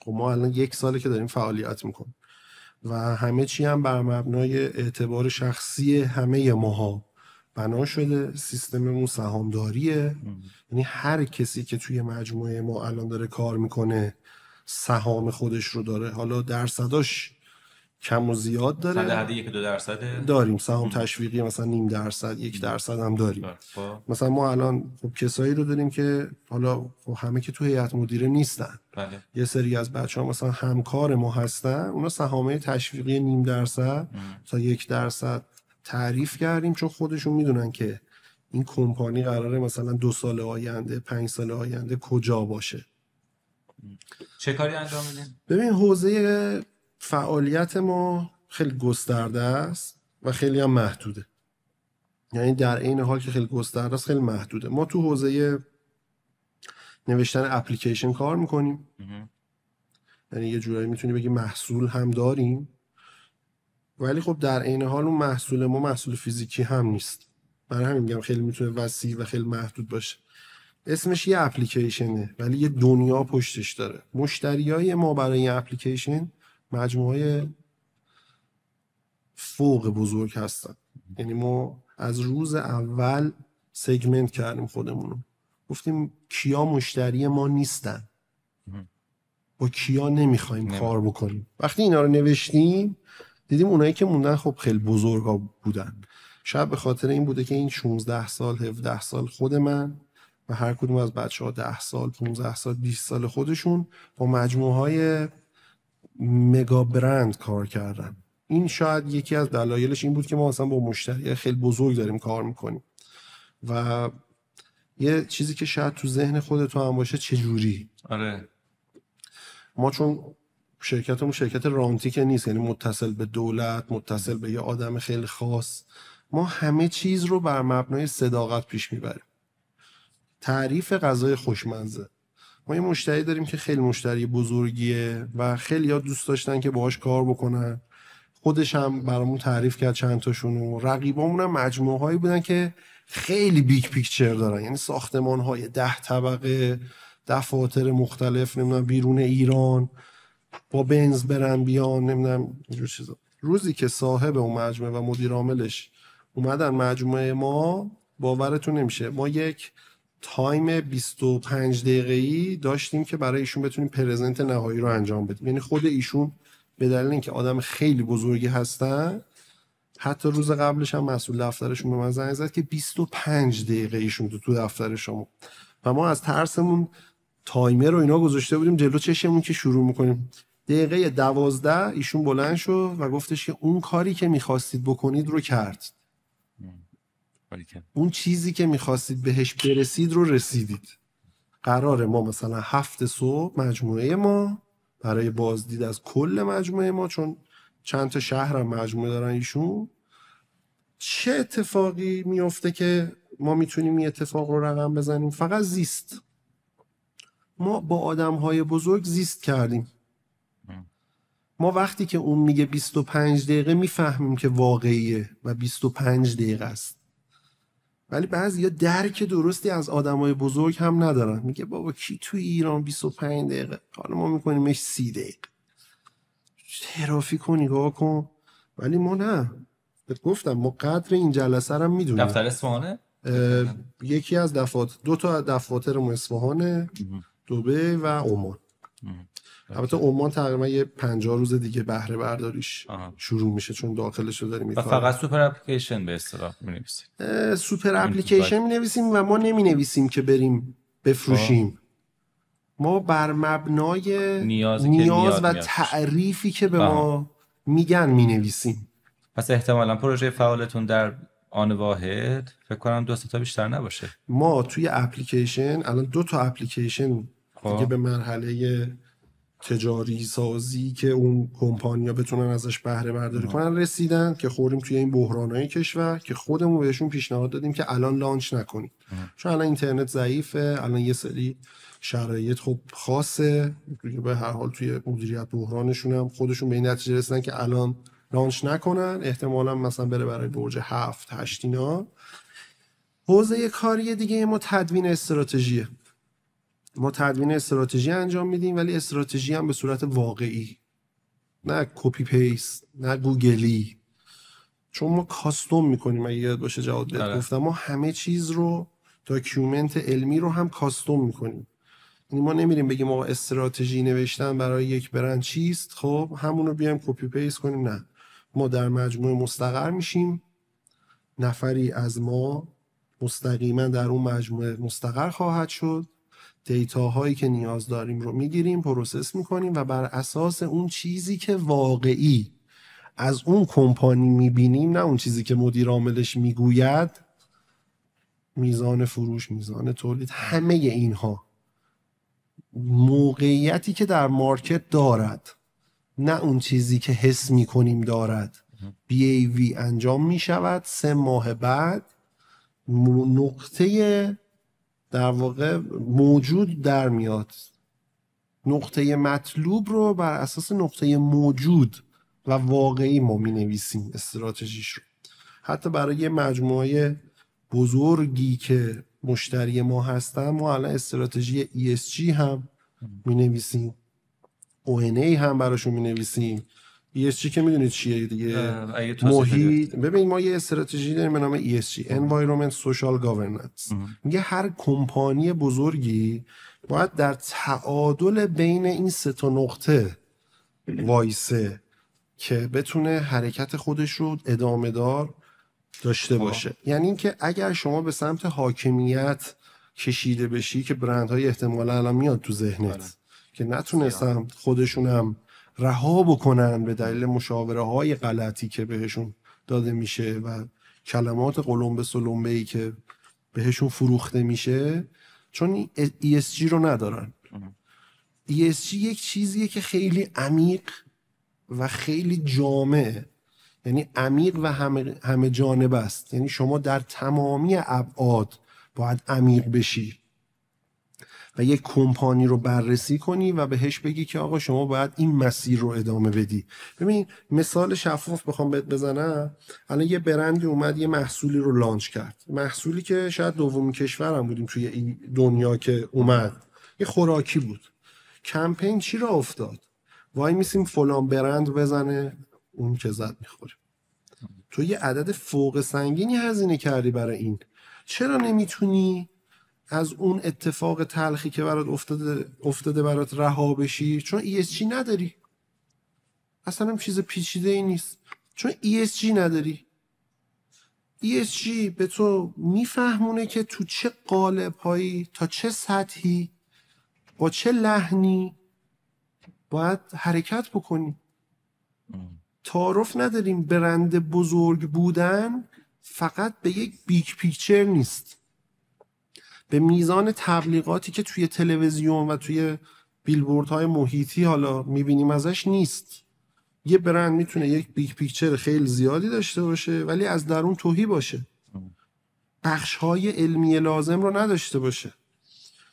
خب ما الان 1 ساله که داریم فعالیت میکنیم و همه چی هم بر مبنای اعتبار شخصی همه ماها بنا شده. سیستممون سهامداریه، یعنی هر کسی که توی مجموعه ما الان داره کار میکنه سهام خودش رو داره. حالا درصداش کم و زیاد داره، در حد 1-2% داریم. سهام تشویقی مثلا 0.5%، 1% هم داریم. مثلا ما الان خب کسایی رو داریم که حالا خب همه که تو هیئت مدیره نیستن. بله. یه سری از بچه‌ها مثلا همکار ما هستن، اونا سهامای تشویقی 0.5% تا 1% تعریف کردیم، چون خودشون میدونن که این کمپانی قراره مثلا 2 سال آینده، 5 سال آینده کجا باشه. چه کاری انجام میدین؟ ببین حوزه فعالیت ما خیلی گسترده است و خیلی هم محدوده. یعنی در این حال که خیلی گسترده است خیلی محدوده. ما تو حوزه نوشتن اپلیکیشن کار میکنیم. یعنی یه جورایی میتونی بگی محصول هم داریم، ولی خب در این حال اون محصول ما محصول فیزیکی هم نیست. برای همین میگم خیلی میتونه وسیع و خیلی محدود باشه. اسمش یه اپلیکیشنه ولی یه دنیا پشتش داره. مشتریای ما برای این اپلیکیشن مجموعه فوق بزرگ هستن. یعنی ما از روز اول سگمنت کردیم خودمونو، گفتیم کیا مشتری ما نیستن، با کیا نمیخوایم کار بکنیم. وقتی اینا رو نوشتیم دیدیم اونایی که موندن خب خیلی بزرگا بودن. شاید به خاطر این بوده که این 16 سال 17 سال خود من و هر کدوم از بچه‌ها 10 سال 15 سال 20 سال خودشون با مجموعه‌های مگا برند کار کردن. این شاید یکی از دلایلش این بود که ما اصلا با مشتری خیلی بزرگ داریم کار میکنیم. و یه چیزی که شاید تو ذهن خودت هم باشه، چجوری؟ آره. ما چون شرکتمون شرکت رانتی که نیست، یعنی متصل به دولت، متصل به یه آدم خیلی خاص، ما همه چیز رو بر مبنای صداقت پیش میبریم. تعریف غذای خوشمزه. ما یه مشتری داریم که خیلی مشتری بزرگیه و خیلی ها دوست داشتن که باهاش کار بکنن. خودش هم برامون تعریف کرد چند تاشونو. رقیبامون هم مجموعه هایی بودن که خیلی بیگ پیکچر دارن، یعنی ساختمان های 10 طبقه، دفاتر مختلف، نمیدونم بیرون ایران، با بنز برن بیان، نمیدونم اینجور چیزا. روزی که صاحب اون مجموعه و مدیر عاملش اومدن مجموعه ما، باورتون نمیشه ما یک تایم 25 دقیقه‌ای داشتیم که برای ایشون بتونیم پرزنت نهایی رو انجام بدیم. یعنی خود ایشون به دلیل اینکه آدم خیلی بزرگی هستن، حتی روز قبلش هم مسئول دفترشون به من زنگ زد که 25 دقیقه ایشون تو دفتر شما، و ما از ترسمون تایمر رو اینا گذاشته بودیم جلو چشمون که شروع میکنیم. دقیقه 12 ایشون بلند شد و گفتش که اون کاری که میخواستید بکنید رو کرد. اون چیزی که میخواستید بهش برسید رو رسیدید. قراره ما مثلا 7 صبح مجموعه ما برای بازدید از کل مجموعه ما، چون چند تا شهر هم مجموعه دارن ایشون، چه اتفاقی میفته که ما میتونیم این اتفاق رو رقم بزنیم؟ فقط زیست. ما با آدم‌های بزرگ زیست کردیم. ما وقتی که اون میگه 25 دقیقه میفهمیم که واقعیه و 25 دقیقه است. ولی بعضیا درک درستی از آدمای بزرگ هم ندارن. میگه بابا کی توی ایران 25 دقیقه، حالا ما میکنیمش 30 دقیقه. ترافیک رو نگاه کن. ولی ما نه. بهت گفتم ما قدر این جلسه رو میدونیم. دفتر اصفهانه؟ یکی از دفاتر، 2 تا دفاتر اصفهانه، دبی و عمان. البته عمان تقریبا یه 50 روز دیگه بهره برداریش شروع میشه، چون داخلش رو داریم و می‌کنیم. فقط سوپر اپلیکیشن به اصطلاح می‌نویسیم. سوپر اپلیکیشن می‌نویسیم و ما نمی‌نویسیم که بریم بفروشیم. ما بر مبنای نیاز و تعریفی که به ما میگن می‌نویسیم. پس احتمالاً پروژه فعالتون در آن واحد فکر کنم 2 تا بیشتر نباشه. ما توی اپلیکیشن الان 2 تا اپلیکیشن دیگه به مرحله تجاری سازی که اون کمپانیا بتونن ازش بهره برداری کنن رسیدن که خوردیم توی این بحرانهای کشور که خودمون بهشون پیشنهاد دادیم که الان لانچ نکنیم چون الان اینترنت ضعیفه، الان یه سری شرایط خب خاصه، به هر حال توی مدیریت بحرانشون هم خودشون به این نتیجه رسیدن که الان لانچ نکنن، احتمالاً مثلا بره برای برج 7 8 اینا. حوزه کاری دیگه ما تدوین استراتژیه. ما تدوین استراتژی انجام میدیم ولی استراتژی هم به صورت واقعی، نه کپی پیست، نه گوگلی، چون ما کاستوم میکنیم. اگه یاد باشه جواد بهت گفتم ما همه چیز رو، داکیومنت علمی رو هم کاستوم میکنیم. یعنی ما نمیریم بگیم آقا استراتژی نوشتن برای یک برند چیست، خب همون رو بیایم کپی پیست کنیم. نه، ما در مجموعه مستقر میشیم، نفری از ما مستقیما در اون مجموعه مستقر خواهد شد، دیتاهایی که نیاز داریم رو میگیریم، پروسس میکنیم و بر اساس اون چیزی که واقعی از اون کمپانی میبینیم، نه اون چیزی که مدیر عاملش میگوید، میزان فروش، میزان تولید، همه اینها موقعیتی که در مارکت دارد، نه اون چیزی که حس میکنیم دارد. BAV انجام میشود، 3 ماه بعد نقطه در واقع موجود در میاد. نقطه مطلوب رو بر اساس نقطه موجود و واقعی ما می نویسیم استراتژیش رو. حتی برای یه مجموعه بزرگی که مشتری ما هستن، ما الان استراتژی ESG هم می نویسیم، ONA هم براشون می نویسیم. ESG که میدونید چیه دیگه، محیط. ببین ما یه استراتژی داریم به نام ESG Environment Social Governance. میگه هر کمپانی بزرگی باید در تعادل بین این 3 تا نقطه وایسه که بتونه حرکت خودش رو ادامه دار داشته باشه. یعنی اینکه اگر شما به سمت حاکمیت کشیده بشی، که برندهای احتمالا الان میاد تو ذهنت که نتونستن خودشون هم رها بکنن به دلیل مشاوره های غلطی که بهشون داده میشه و کلمات قلمبه سلمبه‌ای که بهشون فروخته میشه، چون ESG رو ندارن. ESG یک چیزیه که خیلی عمیق و خیلی جامعه، یعنی عمیق و همه جانب است. یعنی شما در تمامی ابعاد باید عمیق بشی و یک کمپانی رو بررسی کنی و بهش بگی که آقا شما باید این مسیر رو ادامه بدی. ببین مثال شفاف بخوام بهت بزنم، الان یه برندی اومد یه محصولی رو لانچ کرد، محصولی که شاید دومین کشورم بودیم توی دنیا که اومد، یه خوراکی بود. کمپین چی را افتاد؟ وای میسیم فلان برند بزنه، اون که زد میخوره. تو یه عدد فوق سنگینی هزینه کردی برای این، چرا نمیتونی از اون اتفاق تلخی که برات افتاده برات رها بشی؟ چون ESG نداری. اصلا هم چیز پیچیده ای نیست، چون ESG نداری. ESG به تو میفهمونه که تو چه قالب‌هایی، تا چه سطحی، با چه لحنی باید حرکت بکنی. تعارف نداریم. برند بزرگ بودن فقط به یک بیگ پیکچر نیست، به میزان تبلیغاتی که توی تلویزیون و توی بیلبوردهای محیطی حالا میبینیم ازش نیست. یه برند میتونه یک بیگ پیکچر خیلی زیادی داشته باشه ولی از درون تهی باشه، بخش‌های علمی لازم رو نداشته باشه،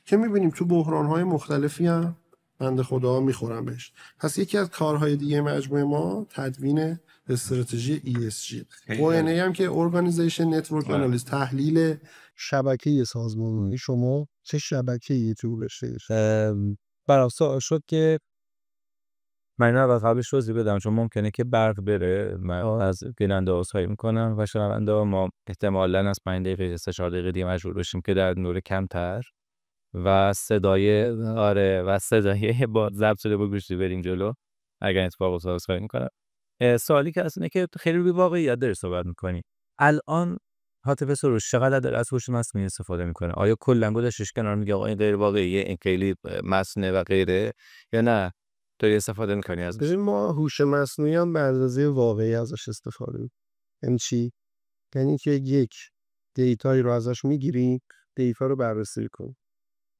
که میبینیم تو بحران‌های مختلفی هم بنده خدا میخورن بهش. پس یکی از کارهای دیگه مجموعه ما تدوین استراتژی ESG. ONA هم که Organization Network Analysis، تحلیل شبکه سازمانی. شما چه شبکه‌ای تو رشته‌اش؟ برام سوال شد که من اول قبلش توضیح بدم، چون ممکنه که برق بره. من از بیننده عذرخواهی میکنم و شنونده ما احتمالاً از 5 دقیقه 3-4 دقیقه دیگه مجبور بشیم که در نور کمتر و صدای با ضبط شده با گوشی بریم جلو. اگر اتفاق افتاد عذرخواهی میکنم. سوالی که اصلا که خیلی روی واقعیت داری صحبت میکنی. الان هاتف سروش چقدر داره از هوش مصنوعی استفاده میکنه؟ آیا کلا گذاشتش کنار میگه آقا این غیر واقعیه، این خیلی مصنوعی و غیره، یا نه داری استفاده میکنی ازش؟ ببین ما هوش مصنوعی هم به اندازه واقعی ازش استفاده میکنیم. یعنی چی؟ یعنی که یک دیتایی رو ازش میگیری، دیتا رو بررسی کن.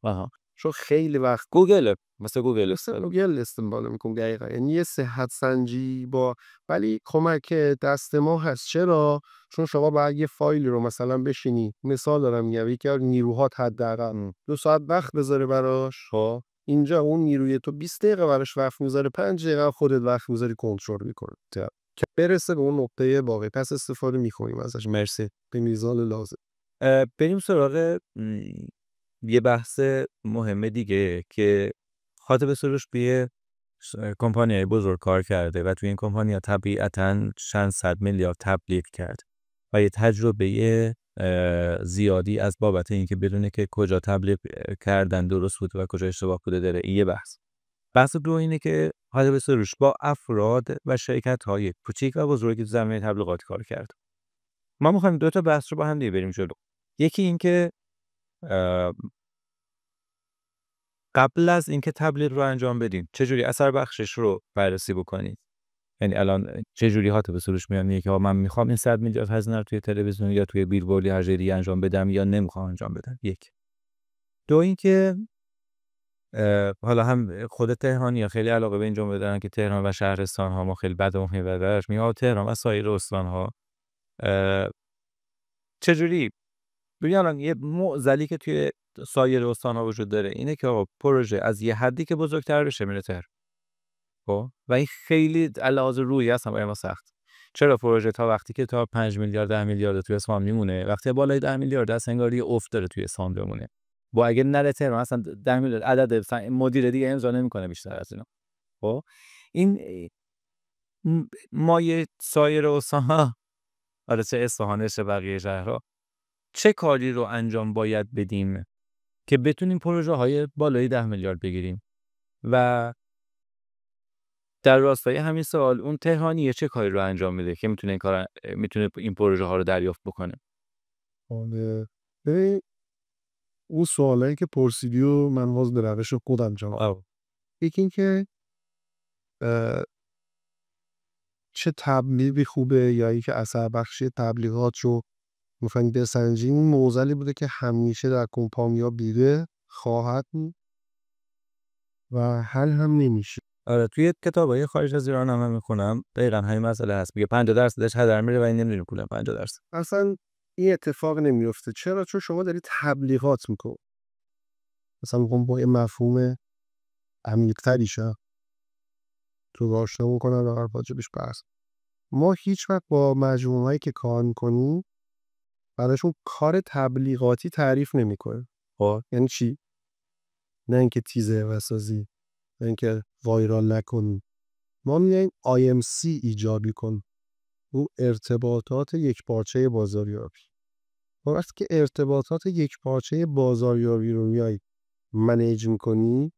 آها. چون خیلی وقت مثل گوگل مثل گوگل استفاده میکنم دقیقا، یعنی یه صحت سنجی با، ولی کمک دست ما هست. چرا؟ چون شما باید یه فایلی رو مثلا بشینی، مثال دارم میگم، یکی از نیروهات حداقل 2 ساعت وقت بذاره براش. خب اینجا اون نیروی تو 20 دقیقه براش وقت میذاره، 5 دقیقه خودت وقت میذاری کنترل میکنه که برسه به اون نقطه واقعی. پس استفاده میکنیم ازش. مرسی. به میزان لازم. بریم سراغ یه بحث مهم دیگه که خاطب سروش توی کمپانی‌های بزرگ کار کرده و توی این کمپانی‌ها طبیعتاً چند صد میلیارد تبلیغ کرد و یه تجربه زیادی از بابت اینکه بدونه که کجا تبلیغ کردن درست بوده و کجا اشتباه بوده داره. این یه بحث دو اینه که خاطب سروش با افراد و شرکت‌های کوچیک و بزرگی تو زمینه تبلیغات کار کرد. ما می‌خوایم 2 تا بحث رو با هم دیگه بریم جلو. یکی این که قبل از اینکه تبلیغ رو انجام بدین چجوری اثر بخشش رو بررسی بکنید. یعنی الان چجوری خاطب سروش میاد میگه که من میخوام این 100 میلیارد هزینه رو توی تلویزیون یا توی بیلبورد یا هر جای دیگه انجام بدم یا نمیخوام انجام بدم. یک. دو اینکه حالا هم خود تهرانی ها خیلی علاقه به این جمله دارن که تهران و شهرستان ها ما خیلی بدمون میبرش، میگه تهران و سایر استان ها چجوری. ببین الان یه معضلی که توی سایر استان ها وجود داره اینه که پروژه از یه حدی که بزرگتر بشه میره تهران. خب و این خیلی علاوه روی اصلا برای ما سخت. چرا پروژه تا وقتی که تا 5 میلیارد 10 میلیارد توی اصفهان میمونه، وقتی بالای 10 میلیارد است انگار یه افت داره توی اصفهان بمونه. با اگه نره تهران اصلا 10 میلیارد عدد مدیر دیگه امضا نمیکنه بیشتر از اینا. خب این مایه سایر استان‌ها آره چه اصفهان چه بقیه شهرها چه کاری رو انجام باید بدیم که بتونیم پروژه های بالای 10 میلیارد بگیریم؟ و در راستای همین سوال اون تهرانیه چه کاری رو انجام میده که میتونه این پروژه ها رو دریافت بکنه؟ ببین اون سوالایی که پرسیدی و من باز به روش خودم جواب. یکی این که چه تبلیغی خوبه یا اینکه اثر بخشی تبلیغات رو می‌خوایم بسنجیم. این معضلی بوده که همیشه در کمپانی‌ها بیده خواهد و حل هم نمیشه. آره توی کتابای خارج از ایران هم میخونم دقیقاً همین مسئله هست. میگه 50% هدر میره و این نمیدونیم پول 50%. اصلا این اتفاق نمیفته. چرا؟ چون شما داری تبلیغات میکنی. مثلا میگم با یه مفهوم عمیق‌تری شه تو آشنا میکنن و هر واجبش بحث. ما هیچ وقت با مجموعه‌ای که کار میکنیم براشون کار تبلیغاتی تعریف نمیکنیم. خب یعنی چی؟ نه اینکه تیزر بسازی، نه اینکه وایرال نکنی. ما میگیم IMC ایجاد کن. اون ارتباطات یک پارچه بازاریابی. وقتی که ارتباطات یک پارچه بازاریابی رو میای منیج میکنی،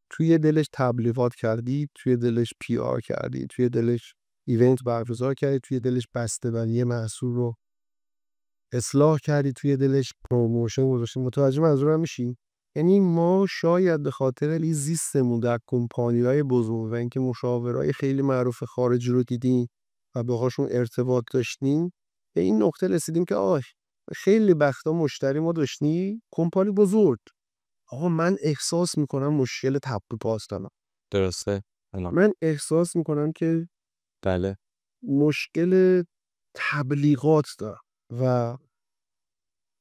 توی دلش تبلیغات کردی، توی دلش PR کردی، توی دلش ایونت برگزار کردی، توی دلش بسته‌بندی محصول رو اصلاح کردی، توی دلش پروموشن گذاشتی. متوجه منظورم میشی؟ یعنی ما شاید به خاطر این زیستمون در کمپانی‌های بزرگ و اینکه مشاورای خیلی معروف خارجی رو دیدیم و باهاشون ارتباط داشتیم به این نقطه رسیدیم که خیلی وقتا مشتری ما داشتیم کمپانی بزرگ. من احساس میکنم مشکل تبلیغات دارم. درسته؟ من احساس میکنم که بله مشکل تبلیغات دارم و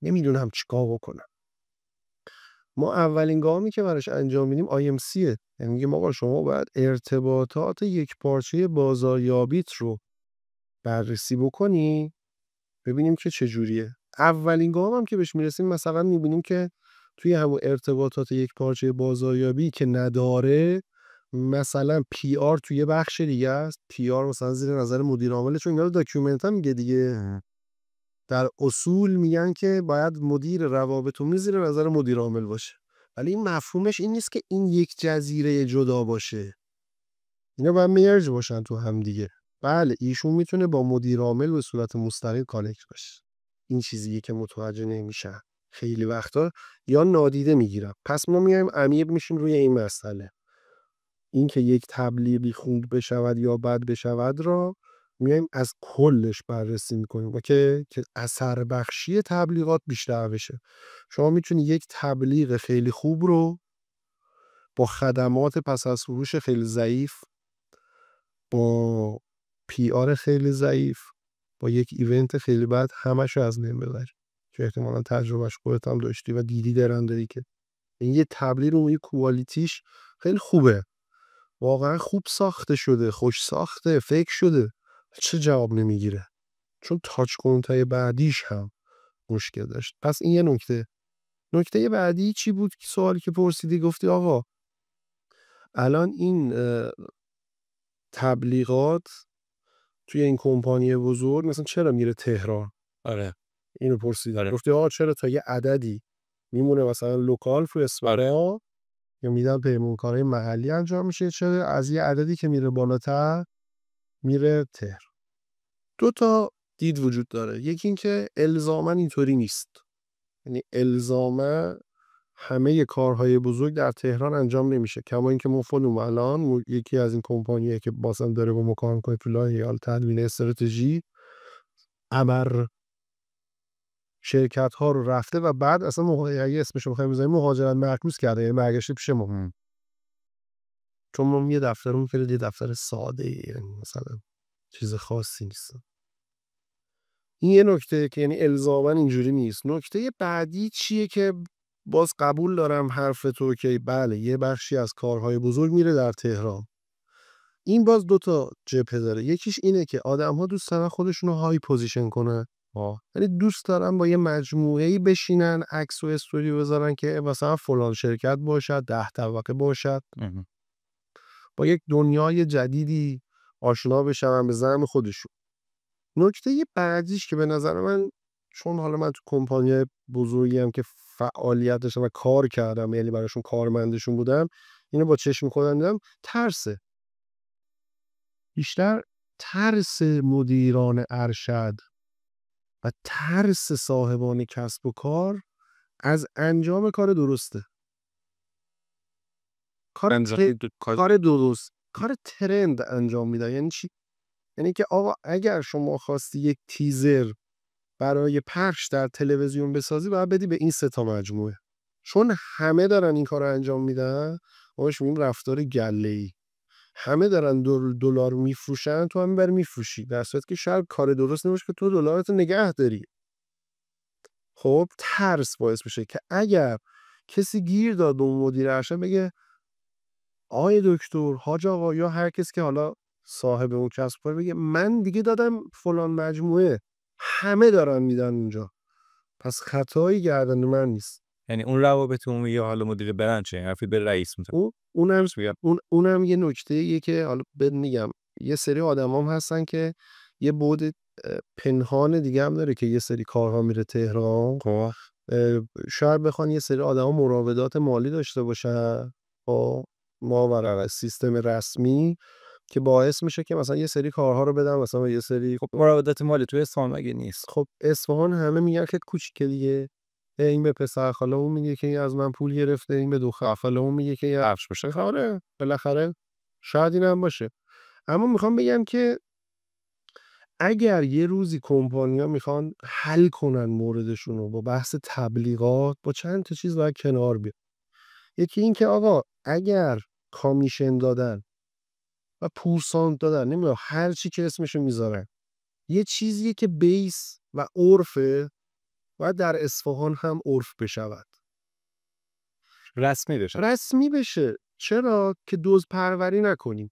نمیدونم چیکار بکنم. ما اولین گامی که براش انجام میدیم IMCه. یعنی میگیم آقا شما باید ارتباطات یک پارچه بازاریابیت رو بررسی بکنی ببینیم که چجوریه. اولین گام هم که بهش میرسیم مثلا میبینیم که توی همون ارتباطات یک پارچه بازاریابی که نداره، مثلا PR توی بخش دیگه است. PR مثلا زیر نظر مدیر عامل، چون اینا رو داکیومنت هم میگه دیگه. در اصول میگن که باید مدیر روابط عمومی زیر نظر مدیر عامل باشه، ولی این مفهومش این نیست که این یک جزیره جدا باشه. اینا باید مرج باشن تو هم دیگه. بله ایشون میتونه با مدیر عامل به صورت مستقیم کانکت باشه. این چیزیه که متوجه نمیشن خیلی وقتا یا نادیده میگیرن. پس ما میایم عمیق میشیم روی این مسئله. این که یک تبلیغی خوب بشود یا بد بشود را میایم از کلش بررسی میکنیم و که اثر بخشی تبلیغات بیشتر بشه. شما میتونی یک تبلیغ خیلی خوب رو با خدمات پس از فروش خیلی ضعیف، با پی آر خیلی ضعیف، با یک ایونت خیلی بد همشو از بین ببری که احتمالا تجربهش خودت هم داشتی و دیدی درنده‌ای که این یه تبلیغ اون یه کوالیتیش خیلی خوبه، واقعا خوب ساخته شده، خوش ساخته، فکر شده، چه جواب نمیگیره چون تاچ پوینت‌های بعدیش هم مشکل داشت. پس این یه نکته بعدی چی بود که سوالی که پرسیدی گفتی آقا الان این تبلیغات توی این کمپانی بزرگ مثلا چرا میره تهران؟ آره اینو پرسیدی. آره. گفتی آقا چرا تا یه عددی میمونه مثلا لوکال تو اصفهان یا میدن پیمانکارای محلی انجام میشه، چرا از یه عددی که میره بالاتر میره تهران؟ دو تا دید وجود داره. یکی این که الزاما اینطوری نیست، یعنی الزاما همه کارهای بزرگ در تهران انجام نمیشه. کما اینکه ما خودمون الان یکی از این کمپانیایی که بازم داره با ما کار میکنه تو لایحه تدوین استراتژی ابر شرکت ها رو رفته و بعد اصلا اگه اسمش رو بخوایم بزنیم مهاجرت معکوس کرده، یعنی برگشته پیش ما. چون ما یه دفترمون خیلی یه دفتر ساده ای، یعنی مثلا چیز خاصی نیست. این یه نکته که یعنی الزاما اینجوری نیست. نکته بعدی چیه که باز قبول دارم حرف تو که بله یه بخشی از کارهای بزرگ میره در تهران. این باز دو تا جبهه داره. یکیش اینه که آدم‌ها دوست دارن خودشون رو های پوزیشن کنن. یعنی دوست دارن با یه مجموعه‌ای بشینن عکس و استوری بذارن که مثلا فلان شرکت باشد، 10 طبقه باشد. با یک دنیای جدیدی آشنا بشن به زعم خودشون. نکته بعدیش که به نظر من، چون حالا من تو کمپانی بزرگی هم که فعالیت داشتم و کار کردم، یعنی براشون کارمندشون بودم، اینو با چشم خودم دیدم، ترسه. بیشتر ترس مدیران ارشد و ترس صاحبان کسب و کار از انجام کار درسته. کار درست، کار ترند انجام میدن. یعنی چی؟ یعنی که آقا اگر شما خواستی یک تیزر برای پخش در تلویزیون بسازی باید بدی به این 3 تا مجموعه، چون همه دارن این کار رو انجام میدن. ما بهش میگیم رفتار گله‌ای. همه دارن دلار میفروشن، تو هم بری میفروشی، در صورتی که شاید کار درست نمیشه که تو دلارت نگه داری. خب ترس باعث میشه که اگر کسی گیر داد اون مدیر ارشد بگه آقای دکتر، حاج آقا، یا هر کسی که حالا صاحب اون کسب کار بگه من دیگه دادم فلان مجموعه، همه دارن میدن اونجا، پس خطایی گردن من نیست. یعنی اون روابط عمومی یا حالا مدیر برند چه حرفی به رئیس میزنه. اونم یه نکته‌ایه که حالا بهت میگم یه سری آدمام هستن که یه بعد پنهان دیگه هم داره که یه سری کارها میره تهران. شاید بخوان یه سری آدما مراودات مالی داشته باشن با ما و سیستم رسمی که باعث میشه که مثلا یه سری کارها رو بدن مثلا یه سری. خب مراودات مالی توی اصفهان مگه نیست؟ خب اصفهان همه میگن که کوچیکه دیگه. این به پسر خاله اون میگه که از من پول گرفته، این به دختر خاله اون میگه که یه عفش بشه. آره بالاخره شاید این هم باشه. اما میخوام بگم که اگر یه روزی کمپانی‌ها میخوان حل کنن موردشون رو با بحث تبلیغات، با چند تا چیز باید کنار بیان. یکی این که آقا اگر کامیشن دادن و پورسانت دادن، نمیدونم هر چی که اسمشو میذارن، یه چیزیه که بیس و عرفه، باید در اصفهان هم عرف بشود، رسمی بشه. چرا؟ که دزد پروری نکنیم.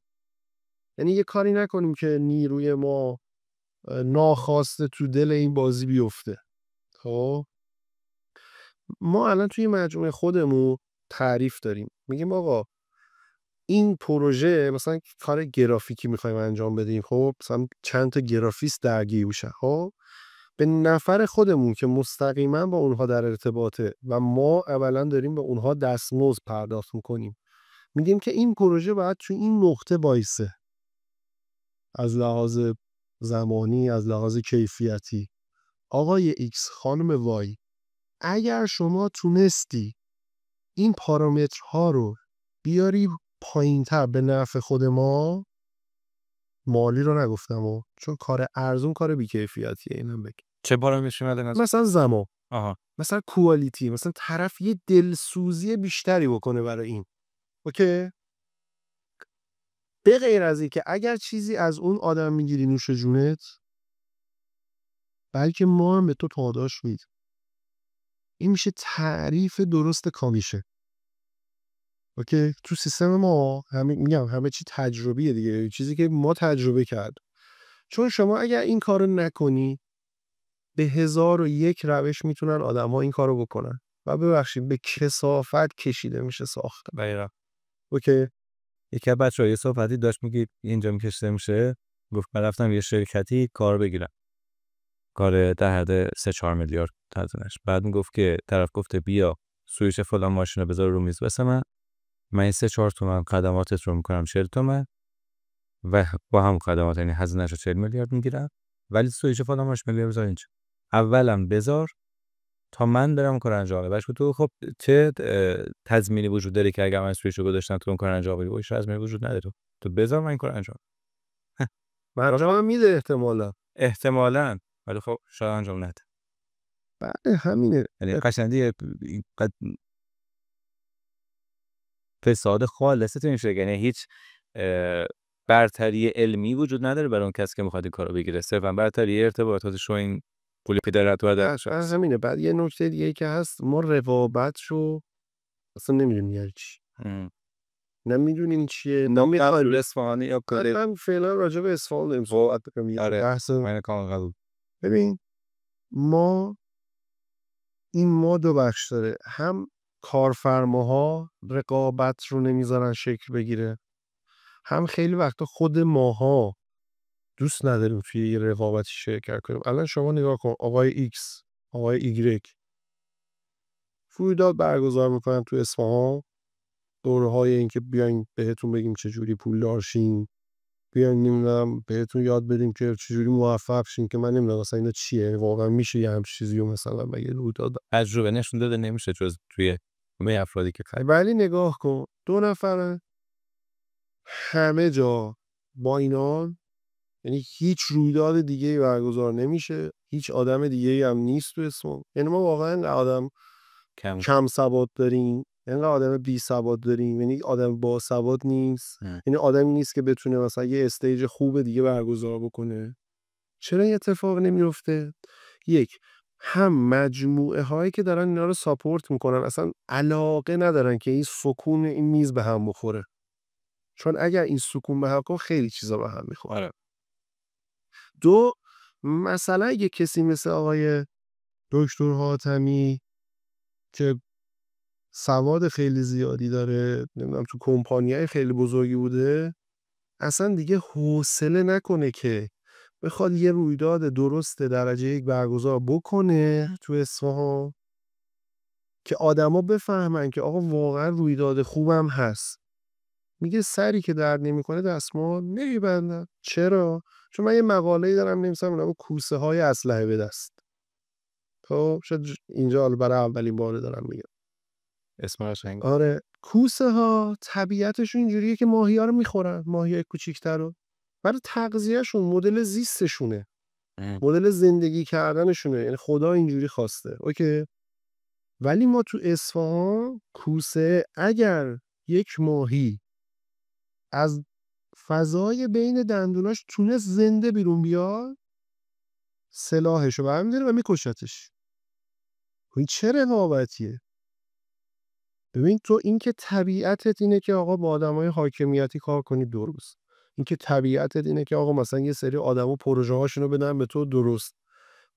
یعنی یه کاری نکنیم که نیروی ما ناخواسته تو دل این بازی بیفته. خب ما الان توی مجموعه خودمون تعریف داریم، میگیم آقا این پروژه مثلا کار گرافیکی میخوایم انجام بدیم. خب مثلا چند تا گرافیست درگیر بشن، خب به نفر خودمون که مستقیما با اونها در ارتباطه و ما اولا داریم به اونها دستمزد پرداخت میکنیم، میگیم که این پروژه باید توی این نقطه بایسه، از لحاظ زمانی، از لحاظ کیفیتی. آقای ایکس، خانم وای، اگر شما تونستی این پارامترها رو بیاری پایین‌تر به نفع خود ما، مالی رو نگفتم چون کار ارزون کار بی‌کیفیتیه، اینم بگم. چه پارامتری مد نظر؟ مثلا زمان، آها. مثلا کوالیتی، مثلا طرف یه دلسوزی بیشتری بکنه برای این. اوکی؟ به غیر از این که اگر چیزی از اون آدم میگیری نوش جونت، بلکه ما هم به تو پاداش میدیم. این میشه تعریف درست کامیشه. اوکی؟ تو سیستم ما همه چی تجربیه دیگه، چیزی که ما تجربه کرد. چون شما اگر این کارو نکنی، به 1001 روش میتونن آدم‌ها این کارو بکنن و ببخشید به کثافت کشیده میشه ساخت. دقیقاً. اوکی؟ یکی از بچه‌ها یه صحبتی داشت میگه اینجا میکشته میشه، گفت من رفتم یه شرکتی کار بگیرم، کار در حد 3-4 میلیارد هزینه‌اش. بعد میگفت که طرف گفته بیا سوئیچ فلان ماشینو بذار رو میز واسه من این 3-4 تومن خدماتت رو میکنم 40 تومن و با هم خدمات یعنی هزینه‌شو 40 میلیارد میگیرم، ولی سوئیچ فلان ماشین میلیارد بذار اینجا. اولم بذار تا من برم کار انجام بدم. تو خب چه تضمینی وجود داره که اگه من سوئیچو گذاشتم تو اون کار انجام بدی؟ هیچ تضمینی وجود نداره. تو بذار من این کار انجام انجام میده احتمالاً، ولی خب شاید انجام نده. بله همینه. یعنی قشنگی اینقدر فساد خالصه تو این شکل، یعنی هیچ برتری علمی وجود نداره برای اون کسی که میخواد این کارو بگیره، صرفا برتری ارتباطاتش و این پول پدرت و از همینه. بعد یه نکته دیگه که هست، ما رقابت رو اصلا نمیدونیم یعنی چی، نمیدونیم چیه، نمیدونم اصفهانی یا کاری. من فعلا راجع به اصفهان داریم صحبت می‌کنیم. بحث من کاملا قبول. ببین ما دو بخش داره، هم کارفرماها رقابت رو نمیذارن شکل بگیره، هم خیلی وقتا خود ماها دوست نداریم توی یه رقابتی شرکت کنیم. الان شما نگاه کن، آقای X، آقای Y رویداد برگزار میکنن تو اصفهان، دوره‌های این که بیاین بهتون بگیم چجوری پولدار شین، بیاین نمیدونم بهتون یاد بدیم که چجوری موفق شین، که من نمیدونم مثلا اینا چیه، واقعا میشه یه همچین چیزی رو مثلا بگه رویداد تجربه نشون داده نمیشه جز توی همه افرادی که ولی نگاه کن 2 نفرن همه جا با اینا، یعنی هیچ رویداد دیگه برگزار نمیشه، هیچ آدم دیگه هم نیست تو اسم. یعنی ما واقعا آدم کم سواد داریم، یعنی آدم بی سواد داریم، یعنی آدم با سواد نیست، یعنی آدمی نیست که بتونه مثلا یه استیج خوب دیگه برگزار بکنه. چرا این اتفاق نمیفته؟ یک، هم مجموعه هایی که دارن اینا رو ساپورت میکنن اصلا علاقه ندارن که این سکون این میز به هم بخوره، چون اگر این سکون به هم بخوره خیلی چیزا به هم میخوره. 2، مثلا یه کسی مثل آقای دکتر حاتمی که سواد خیلی زیادی داره، نمیدونم تو کمپانیای خیلی بزرگی بوده، اصلا دیگه حوصله نکنه که بخواد یه رویداد درست درجه 1 برگزار بکنه تو اصفهان که آدما بفهمن که آقا واقعا رویداد خوبم هست. میگه سری که درد نمیکنه دستمال نمیبندن. چرا؟ چون من یه مقاله‌ای دارم نمی‌نویسم به کوسه های اسلحه به دست. خب شاید اینجا حالا برای اولین بار دارم میگم. اسمش هنگ. آره، کوسه ها طبیعتشون اینجوریه که ماهی‌ها رو میخورن، ماهی‌های کوچیک‌تر رو. برای تغذیه‌شون مدل زیستشونه. مدل زندگی کردنشونه، یعنی خدا اینجوری خواسته. اوکی. ولی ما تو اصفهان کوسه اگر یک ماهی از فضای بین دندوناش تونست زنده بیرون بیاد، سلاحشو برمی‌داره و میکشتش. این چه رقابتیه؟ ببین تو این که طبیعتت اینه که آقا با آدمای حاکمیتی کار کنی درست، این که طبیعتت اینه که آقا مثلا یه سری آدما پروژه هاشونو بدن به تو درست،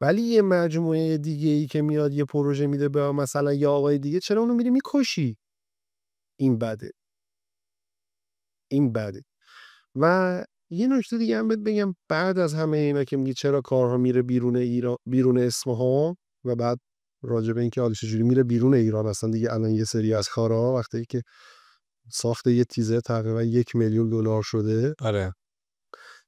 ولی یه مجموعه دیگه ای که میاد یه پروژه میده به مثلا یه آقای دیگه، چرا اونو میری میکشی؟ این بده. این بده. و یه نکته دیگه هم بهت بگم، بعد از همه اینا که میگی چرا کارها میره بیرون ایران، بیرون اصفهان، و بعد راجع به اینکه حالا چجوری میره بیرون ایران اصلا دیگه، الان یه سری از کارها وقتی که ساخت یه تیزر تقریبا $1,000,000 شده. آره.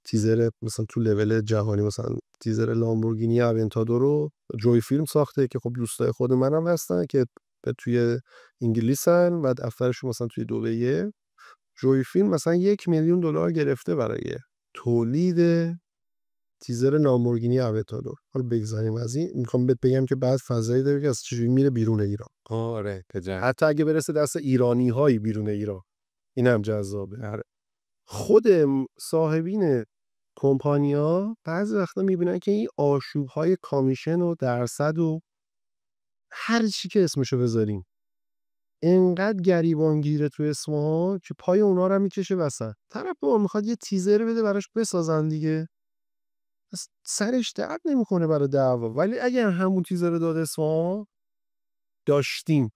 تیزر مثلا تو لول جهانی، مثلا تیزر لامبورگینی اونتادور رو جوی فیلم ساخته که خب دوستای خود منم هستن که توی انگلیسن و دفترشون مثلا توی دبیه. جوی فیلم مثلا $1,000,000 گرفته برای تولید تیزر لامبورگینی اوتادور. حالا بگذاریم از این، میخوام بهت بگم که بعد فضایی داره که از چجوری میره بیرون ایران. آره تجربه. حتی اگه برسه دست ایرانی هایی بیرون ایران، این هم جذابه. آره. خود صاحبین کمپانیا بعضی وقتا میبینن که این آشوب های کامیشن و درصد و هر چی که اسمشو بذاریم انقدر گریبانگیره تو اسمها که پای اونا رو هم میکشه وسط. طرف به میخواد یه تیزر بده براش بسازن دیگه، سرش درد نمیکنه برای دعوا. ولی اگر همون تیزر داد اسمها داشتیم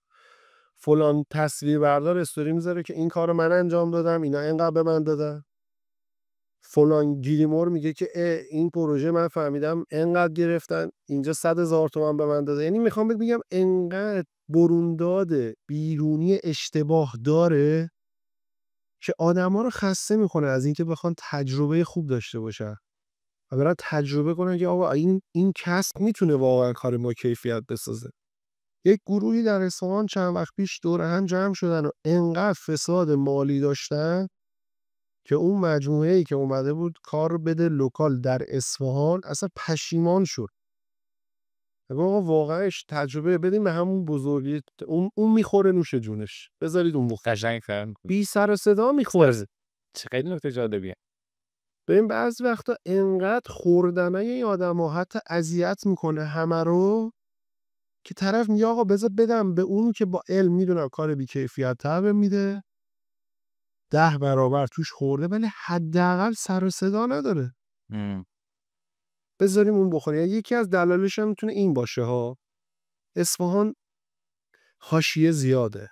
فلان تصویر بردار استوری میذاره که این کارو من انجام دادم، اینا اینقدر به من دادن، فلان گیلیمور میگه که این پروژه من فهمیدم اینقدر گرفتن، اینجا 100,000 تومان به من داده. یعنی میخوام بگم اینقدر برونداد بیرونی اشتباه داره که آدما رو خسته میکنه از اینکه بخوان تجربه خوب داشته باشن و برن تجربه کنن که آقا این کسب میتونه واقعا کار ما کیفیت بسازه. یک گروهی در اصفهان چند وقت پیش دور هم جمع شدن و انقدر فساد مالی داشتن که اون مجموعه‌ای که اومده بود کار رو بده لوکال در اصفهان اصلا پشیمان شد. آقا واقعاش تجربه بدیم به همون بزرگی، اون میخوره نوش جونش، بذارید اون قشنگ فهم. بی سر و صدا میخوره. چقدر نکته جالبیه. ببین بعضی وقتا انقدر خوردنه این آدم‌ها حتی اذیت میکنه همه رو که طرف میگه آقا بذار بدم به اون که با علم میدونم کار بی کیفیت تر میده، 10 برابر توش خورده ولی حداقل سر و صدا نداره. بذاریم اون بخوره. یعنی یکی از دلایلش هم میتونه این باشه ها. اصفهان حاشیه زیاده،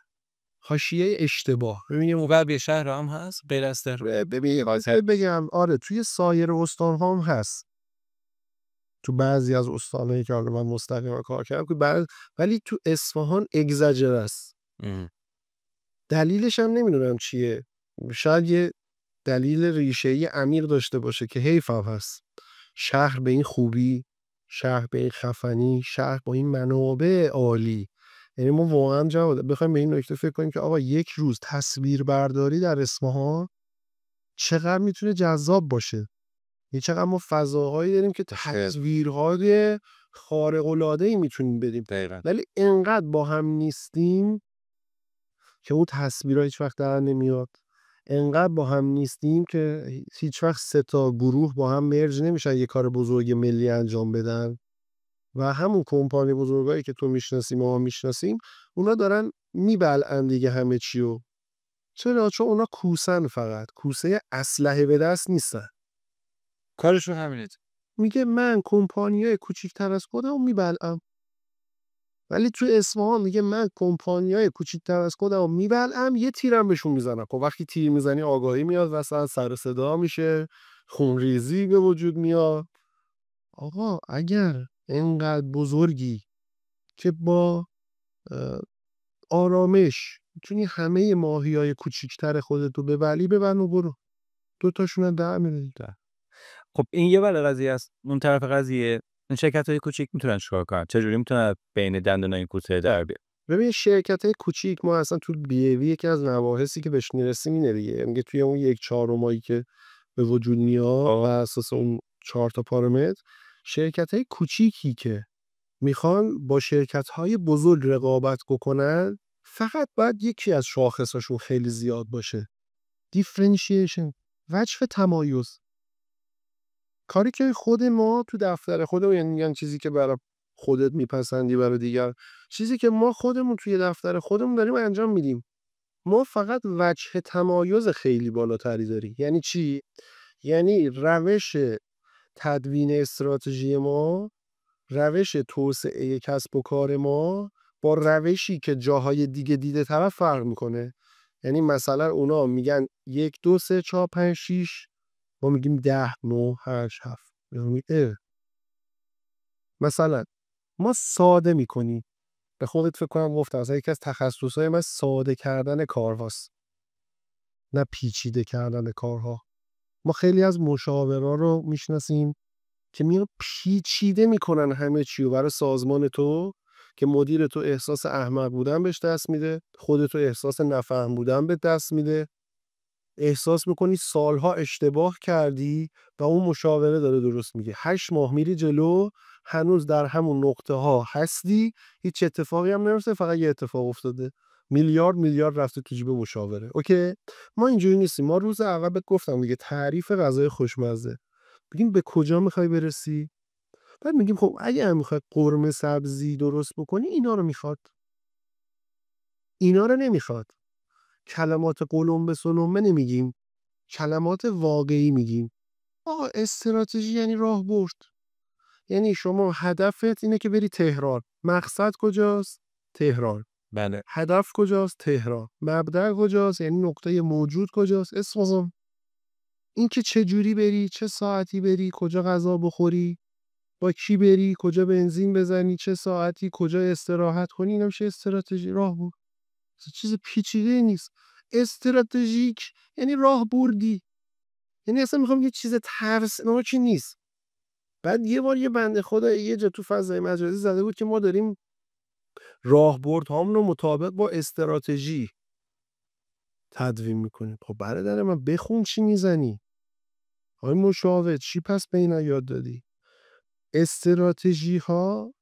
حاشیه اشتباه. ببینیم اونور به شهر هم هست غیر از ببین بگم آره توی سایر استان هم هست، تو بعضی از استانایی که من مستقیما کار کردم ولی تو اصفهان اگزاجر است. دلیلش هم نمیدونم چیه، شاید یه دلیل ریشه‌ای عمیق داشته باشه که حیف هم هست. شهر به این خوبی، شهر به این خفنی، شهر با این منابع عالی، یعنی ما واقعا جواب بخوایم به این نکته فکر کنیم که آقا یک روز تصویر برداری در اصفهان چقدر میتونه جذاب باشه، یه چقدر ما فضاهایی داریم که تصویرهای خارق العاده‌ای میتونیم بدیم. ولی انقدر با هم نیستیم که اون تصویرها هیچ وقت در نمیاد، انقدر با هم نیستیم که هیچ وقت 3 تا گروه با هم مرج نمیشن یه کار بزرگ ملی انجام بدن و همون کمپانی بزرگایی که تو میشناسی ما میشناسیم اونا دارن میبلعن دیگه همه چیو. چرا؟ چون اونا کوسن، فقط کوسه اسلحه به دست نیستن، کارشون همینه. میگه من کمپانیای کوچیک‌تر از خودم میبلعم. ولی تو اصفهان میگه من کمپانیای کوچیک‌تر از خودم میبلعم، یه تیرم بهشون میزنم. خب وقتی تیر میزنی آگاهی میاد وسط، سر صدا میشه، خونریزی به وجود میاد. آقا اگر اینقدر بزرگی که با آرامش میتونی همه ماهیای کوچیک‌تر خودتو ببلی، ببن و برو، 2 تاشون در میره. خب این یه ور قضیه است. اون طرف قضیه این شرکت‌های کوچیک میتونن چیکار کنن؟ چجوری میتونن بین دندونای این کوسه در بیان؟ ببین شرکت‌های کوچیک، ما اصلا تو بی‌ای یکی از مباحثی که بهش میرسیم اینه دیگه، میگه توی اون 1/4 که به وجود میاد بر اساس اون 4 تا پارامتر، شرکت‌های کوچیکی که میخوان با شرکت‌های بزرگ رقابت بکنن فقط باید یکی از شاخصاشون خیلی زیاد باشه، دیفرنشیشن، وجه تمایز. کاری که خود ما تو دفتر خودمون، یعنی چیزی که برای خودت میپسندی برای دیگر، چیزی که ما خودمون توی دفتر خودمون داریم انجام میدیم، ما فقط وجه تمایز خیلی بالاتری داریم. یعنی چی؟ یعنی روش تدوین استراتژی ما، روش توسعه کسب و کار ما با روشی که جاهای دیگه دیده طرف فرق میکنه. یعنی مثلا اونا میگن 1 2 3 4 5 6، ما میگیم 10 9 8 7. مثلا ما ساده میکنیم، به خودت فکر کنم گفتم مثلا یکی از تخصصهای من ساده کردن کارهاست، نه پیچیده کردن کارها. ما خیلی از مشاورا رو میشناسیم که میان پیچیده میکنن همه چی رو برای سازمان تو که مدیر تو احساس احمق بودن بهش دست میده، خودت تو احساس نفهم بودن به دست میده. احساس میکنی سالها اشتباه کردی و اون مشاوره داره درست میگه. 8 ماه میری جلو، هنوز در همون نقطه ها هستی، هیچ اتفاقی هم نمیفته، فقط یه اتفاق افتاده، میلیارد رفته تو جیب مشاوره. اوکی، ما اینجوری نیستیم. ما روز اول بهت گفتم دیگه، تعریف غذای خوشمزه، بگیم به کجا میخوای برسی، بعد میگیم خب اگه هم میخوای قرمه سبزی درست بکنی اینا رو میخواد، اینا رو نمیخواد. کلمات قلمبه سلمبه نمیگیم، کلمات واقعی میگیم. آقا استراتژی یعنی راه برد. یعنی شما هدفت اینه که بری تهران، مقصد کجاست؟ تهران. بله. هدف کجاست؟ تهران. مبدأ کجاست؟ یعنی نقطه موجود کجاست؟ اصفهان. این که چه جوری بری، چه ساعتی بری، کجا غذا بخوری، با کی بری، کجا بنزین بزنی، چه ساعتی، کجا استراحت کنی، اینا میشه استراتژی، راه برد. چیز پیچیده نیست. استراتژیک یعنی راه بردی. یعنی اصلا میخوام یه چیز ترسناکی نیست. بعد یه بار یه بنده خدا یه جا تو فضای مجازی زده بود که ما داریم راهبردهامون رو مطابق با استراتژی تدوین میکنیم. خب برادر من بخون چی میزنی؟ آقای مشاور چی پس به اینا یاد دادی؟ استراتژی ها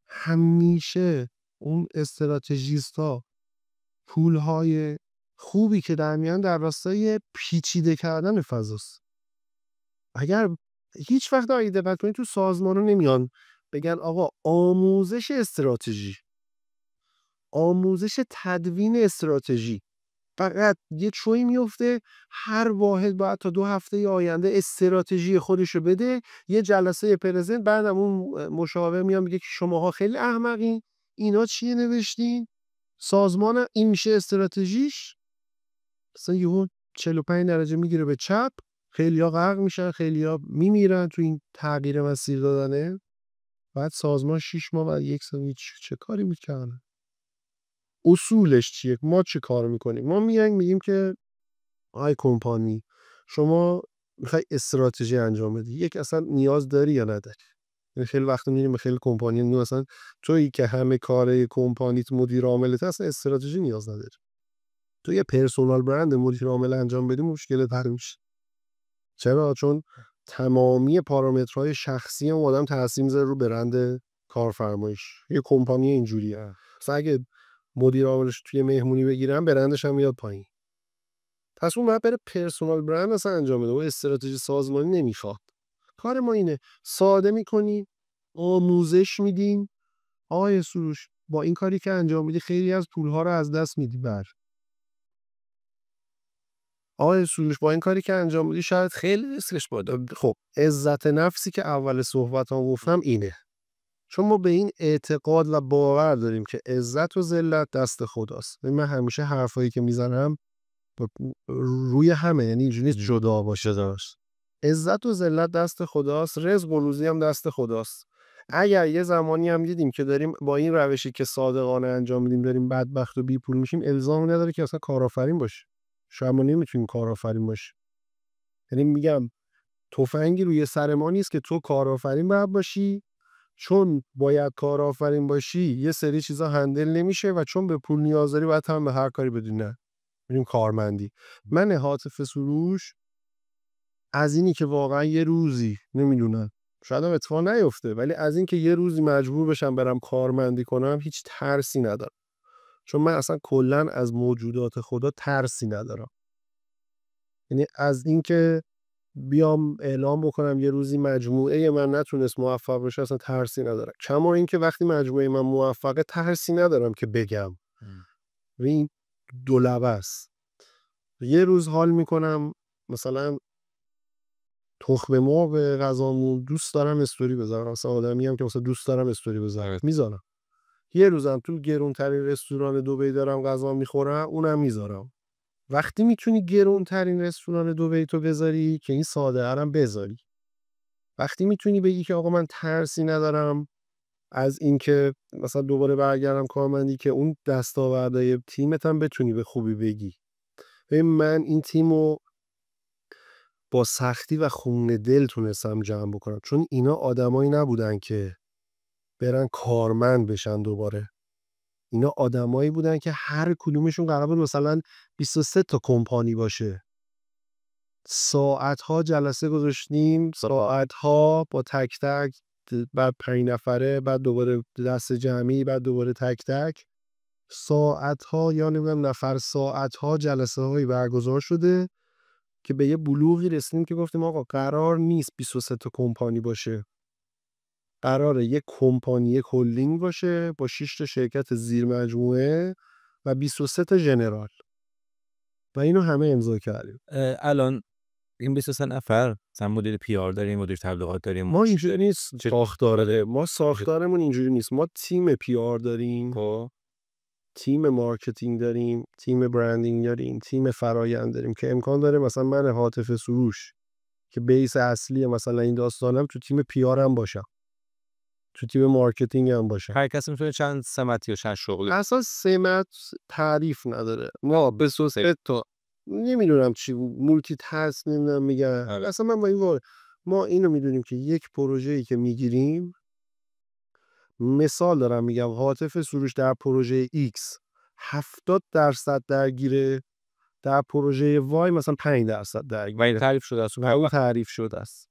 همیشه اون استراتژیست ها پول های خوبی که در میان در راستای پیچیده کردن فضاست. اگر هیچ وقت اگه دقت کنید تو سازمان ها نمیان بگن آقا آموزش استراتژی، آموزش تدوین استراتژی، فقط یه چوی میفته هر واحد باید تا 2 هفته آینده استراتژی خودش رو بده، یه جلسه پرزنت، بعدم اون مشاور میاد میگه که شماها خیلی احمقین، اینا چیه نوشتین، سازمان این میشه استراتژیش. مثلا یهو 45 درجه میگیره به چپ، خیلیا غرق میشن، خیلیا میمیرن تو این تغییر مسیر دادنه. بعد سازمان 6 ماه بعد 1 سال چه کاری میکنه؟ اصولش چیه؟ ما چه کار میکنیم؟ ما میگیم که آی کمپانی شما میخوای استراتژی انجام بدی، یک اصلا نیاز داری یا نداری؟ یعنی خیلی وقت می‌بینیم خیلی کمپانی میگن مثلا تویی که همه کار کمپانیت مدیر عاملت اصلا استراتژی نیاز نداری. تو یه پرسونال برند مدیر عامل انجام بدی مشکلت حل میشه. چرا؟ چون تمامی پارامترهای شخصی اون آدم تاثیر میذاره رو برند کارفرمایش. یه کمپانی اینجوریه. مثلا اگه مدیر عاملش توی مهمونی بگیرن برندش هم میاد پایین. پس اون باید بره پرسونال برند اصلا انجام بده و استراتژی سازمانی نمیخواد. کار ما اینه ساده میکنیم، آموزش میدیم. آقای سروش با این کاری که انجام میدی خیلی از پولها رو از دست میدی. آقای سروش با این کاری که انجام میدی شاید خیلی ریسکش باشه. خب عزت نفسی که اول صحبت هم گفتم اینه، چون ما به این اعتقاد و باور داریم که عزت و ذلت دست خداست. من همیشه حرفایی که میزنم روی همه، یعنی اینجوری نیست جدا باشه داشت. عزت و ذلت دست خداست، رزق و روزی هم دست خداست. اگر یه زمانی هم دیدیم که داریم با این روشی که صادقانه انجام میدیم داریم بدبخت و بی پول میشیم، الزامی نداره که اصلا کارآفرین باشه. شما نمیتونیم کارآفرین باشی. یعنی میگم تفنگی روی سر ما نیست که تو کارآفرین باید باشی، چون باید کارآفرین باشی یه سری چیزا هندل نمیشه و چون به پول نیاز داری باید هم به هر کاری بدی. نه، میریم کارمندی. من هاتف سروش از اینی که واقعا یه روزی نمیدونم شاید هم اتفاق نیفته، ولی از این که یه روزی مجبور بشم برم کارمندی کنم هیچ ترسی ندارم، چون من اصلا کلا از موجودات خدا ترسی ندارم. یعنی از این که بیام اعلام بکنم یه روزی مجموعه من نتونست موفق بشه اصلا ترسی ندارم. کما این که وقتی مجموعه من موفقه ترسی ندارم که بگم. و این دولبه است. یه روز حال میکنم مثلا تخم مرغ به غذامون دوست دارم استوری بذارم، مثلا آدمی هم که مثلا دوست دارم استوری بذارم میذارم. یه روزم تو گرونترین رستوران دبی دارم غذا میخورم اونم میذارم. وقتی میتونی گرونترین رستوران دبی تو بذاری که این ساده ارم بذاری، وقتی میتونی بگی که آقا من ترسی ندارم از اینکه مثلا دوباره برگردم کارمندی، که اون دستاوردهای تیمت هم بتونی به خوبی بگی ببین من این تیمو با سختی و خون دل تونستم جمع بکنم، چون اینا آدمایی نبودن که برن کارمند بشن دوباره. اینا آدمایی بودن که هر کدومشون قرار بود مثلا 23 تا کمپانی باشه. ساعت‌ها جلسه گذاشتیم، ساعت‌ها با تک تک، بعد 5 نفره، بعد دوباره دست جمعی، بعد دوباره تک تک، ساعت‌ها یا نمیدونم نفر ساعت‌ها جلسه‌هایی برگزار شده که به یه بلوغی رسیدیم که گفتیم آقا قرار نیست 23 تا کمپانی باشه. قراره یک کمپانی، یک هلدینگ باشه با 6 تا شرکت زیر مجموعه و 23 تا ژنرال. و اینو همه امضا کردیم. الان این 23 نفر مثلا مدیر PR داریم، مدیر تبلیغات داریم. ما اینجوری نیست ساختاره. ما ساختارمون اینجوری نیست. ما تیم PR داریم، تیم مارکتینگ داریم، تیم برندینگ داریم، تیم فرآیند داریم که امکان داره مثلا من هاتف سروش که بیس اصلی مثلا این داستانم تو تیم PR هم باشم، تو تیم مارکتینگ هم باشم. هر کسی میتونه چند سمتی یا چند شغلی. اصلا سمت تعریف نداره. ما به سوسه تا نمیدونم چی مولتی تاسک نمیدونم میگن. اصلا من با این ما اینو میدونیم که یک پروژه‌ای که میگیریم، مثال دارم میگم، هاتف سروش در پروژه X 70% درگیره، در پروژه Y مثلا 5% درگیره. و این تعریف شده است. اون تعریف شده است.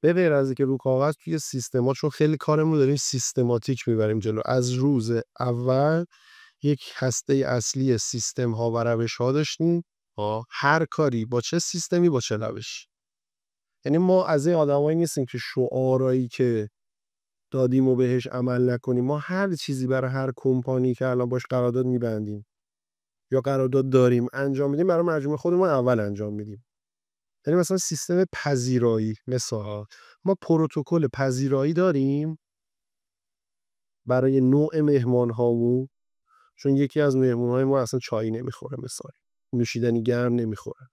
به غیر از اینکه رو کاغذ توی سیستما، چون خیلی کارمون رو داریم سیستماتیک میبریم جلو، از روز اول یک هسته اصلی سیستم ها و روش ها داشتیم. هر کاری با چه سیستمی با چه روش. یعنی ما از این آدمایی نیستیم که شعارایی که دادیم و بهش عمل نکنیم. ما هر چیزی برای هر کمپانی که الان باش قرارداد میبندیم یا قرارداد داریم انجام میدیم، برای مجموعه خودمون اول انجام میدیم. یعنی مثلا سیستم پذیرایی، مثلا ما پروتکل پذیرایی داریم برای نوع مهمان هامون، چون یکی از مهمون های ما اصلا چای نمیخوره، مثلا نوشیدنی گرم نمیخوره.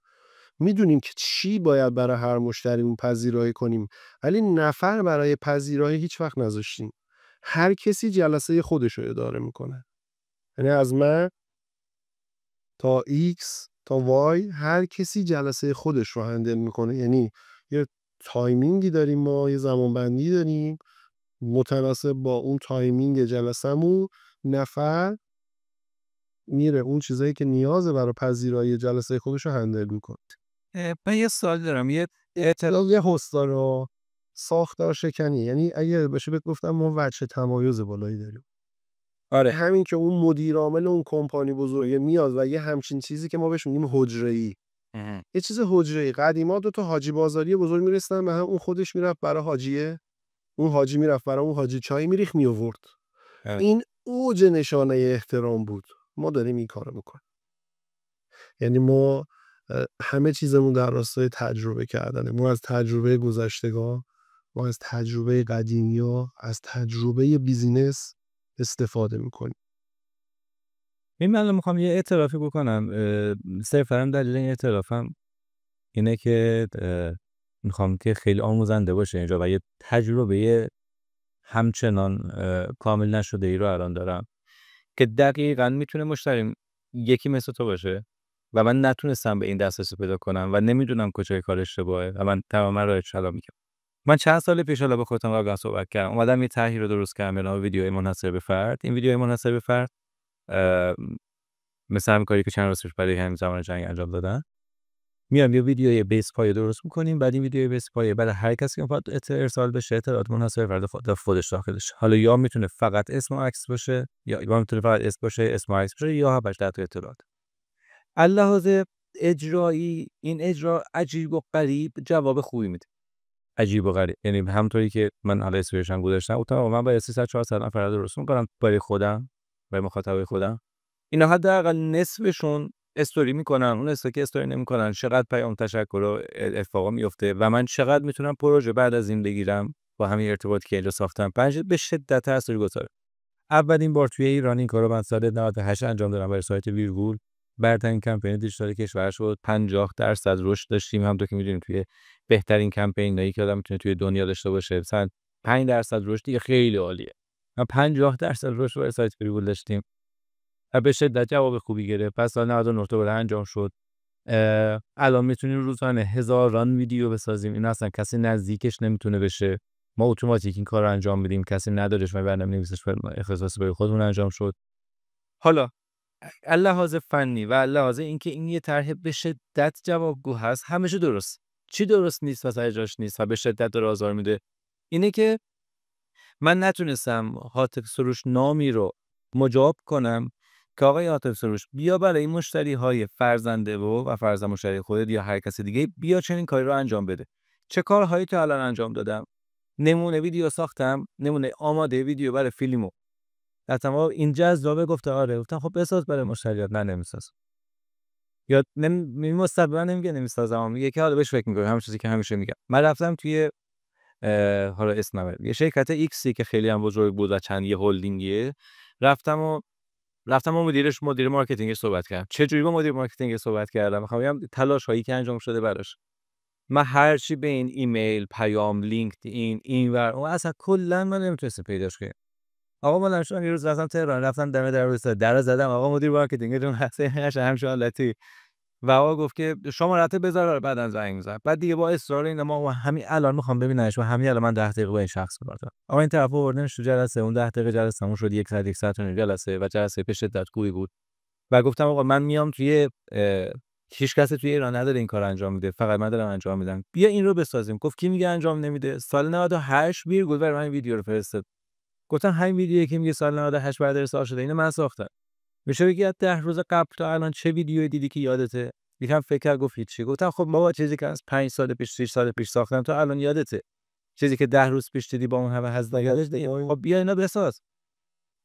میدونیم که چی باید برای هر مشتریمون پذیرایی کنیم، ولی نفر برای پذیرایی هیچ وقت نذاشتیم. هر کسی جلسه خودش رو اداره میکنه. یعنی از من تا X تا Y هر کسی جلسه خودش رو هندل میکنه. یعنی یه تایمینگی داریم، ما یه زمانبندی داریم متناسب با اون تایمینگ جلسه‌مون، نفر میره اون چیزایی که نیازه برای پذیرایی جلسه خودش رو هندل میکنه. من یه سوال دارم. یه اطلاع یه هستار ساختار شکنی. یعنی اگه بشه بهت گفتم ما وجه تمایز بالایی داریم. آره، همین که اون مدیر عامل اون کمپانی بزرگه میاد و یه همچین چیزی که ما بهش میگیم حجره‌ای، یه چیز حجره‌ای. قدیما 2 تا حاجی بازاری بزرگ میرسن به هم، اون خودش میرفت برای حاجیه، اون حاجی میرفت برای اون حاجی چای میریخ می آورد. این اوج نشانه احترام بود. ما داریم این کارو میکنیم. یعنی ما همه چیزمون در راستای تجربه کردنه. ما از تجربه گذشتگان، ما از تجربه قدیمی‌ها، از تجربه بیزینس استفاده میکنیم. من میخوام یه اعترافی بکنم. صرفاً دلیل این اعترافم اینه که میخوام که خیلی آموزنده باشه اینجا و یه تجربه همچنان کامل نشده ای رو الان دارم که دقیقاً میتونه مشتریم یکی مثل تو باشه و من نتونستم به این دسترسی پیدا کنم و نمیدونم کجای کار اشتباهه و من تماما راه چلا میگم. من چند سال پیش حالا با خودم قبلا صحبت کردم، اومدم یه طرحی رو درست کردم به نام ویدیوهای منحصر به فرد. این ویدیوهای منحصر به فرد مثل همین کاری که چند روز پیش برای همین زمان جنگ انجام دادن، میام یه ویدیوی بیس پایه درست می‌کنیم، بعد این ویدیوی بیس پایه برای هر کسی که میخواد ارسال بشه اطلاعات منحصر به فرد خودش داخلش. حالا یا میتونه فقط اسم و عکس باشه، یا میتونه فقط اسم باشه، اسم و عکس باشه، یا 8 تا اطلاعات. اللحاظ اجرایی این اجرا عجیب و غریب جواب خوبی میده. عجیب و غریب، یعنی همونطوری که من حالا اسپریشن گذاشتم گفتم من با 300 400 نفر درست می‌کنم برای خودم، برای مخاطبای خودم. اینا حداقل نصفشون استوری میکنن، اون نصفی که استوری نمیکنن چقدر پیام تشکر و اتفاقا میفته و من چقدر میتونم پروژه بعد از این بگیرم با همین ارتباطی که اینجا ساختم. به شدت تاثیرگذاره. اولین بار توی ایران این کارو من سال 98 انجام دادم برای سایت ویرگول. برترین کمپین دیجیتال کشور شد. 50% رشد داشتیم. همونطور که میدونیم توی بهترین کمپینایی که آدم میتونه توی دنیا داشته باشه مثلا 5% رشد دیگه خیلی عالیه. ما 50% رشد برای سایت ویرگول داشتیم. به شدت جواب خوبی گرفت. پس سال 99 دوباره انجام شد. الان میتونیم روزانه هزاران ویدیو بسازیم. این اصلا کسی نزدیکش نمیتونه بشه. ما اتوماتیک این کار رو انجام میدیم. کسی ندارش، ما برنامه‌نویسش اختصاصی برای خودمون انجام شد. حالا لحاظ فنی و لحاظ اینکه این یه طرح به شدت جوابگو هست، همشه درست. چی درست نیست و سر جاش نیست و به شدت داره آزار میده؟ اینه که من نتونستم هاتف سروش نامی رو مجاب کنم که آقای هاتف سروش بیا برای این مشتری‌های فرزنده و فرزند مشتری خودت یا هر کسی دیگه بیا چنین کاری رو انجام بده. چه کارهایی که الان انجام دادم؟ نمونه ویدیو ساختم، نمونه آماده ویدیو برای فیلمو. گفتم این جذابه، گفته آره. گفتم خب بساز برای مشتریات. نه نمیساز. یا مستقیما نمیگه نمیسازم، میگه که حالا بهش فکر می‌کنم، همون چیزی که همیشه میگم. من رفتم توی حالا اسم نبرم، یه شرکت ایکسی که خیلی هم بزرگ بود و چند یه هلدینگیه، رفتم و مدیر مارکتینگ صحبت کردم. چه جوری با مدیر مارکتینگ صحبت کردم؟ میخوام بگم تلاش هایی که انجام شده براش. من هر چی به این ایمیل، پیام، لینکدین، اینور اون اصلا کلا من نمیتونستم پیداش کنم. آقا من داشتم یه روز رفتم تهران، رفتم در زدم، آقا مدیر مارکتینگتون هست همش حالتی و آقا گفت که شماره‌ت بذار بعداً زنگ می‌زنم. بعد دیگه با اصرار این ما همین الان می‌خوام ببینمش و همین الان من 10 دقیقه با این شخص صحبت. آقا این طرفو آوردنش تو جلسه، اون 10 دقیقه جلسه‌مون شد 1 ساعت جلسه و جلسه به شدت خوبی بود. و گفتم آقا من میام توی هیچ کسی توی ایران نداره این کار انجام میده، فقط من دارم انجام میدم. بیا این رو بسازیم. گفت کی میگه انجام نمیده؟ سال 98 ویرگول برای من ویدیو رو فرستاد. گفتم همین ویدیویی که میگه سال 98 بردار سال شده اینو من ساختم. میشه بگی از 10 روز قبل تا الان چه ویدیویی دیدی که یادته؟ یکم فکر کرد گفت هیچی. گفتم خب بابا چیزی که از 5 سال پیش 6 سال پیش ساختم تو الان یادته؟ چیزی که 10 روز پیش دیدی با اون همه هزینه یادش دیگه. خب بیا اینا بساز.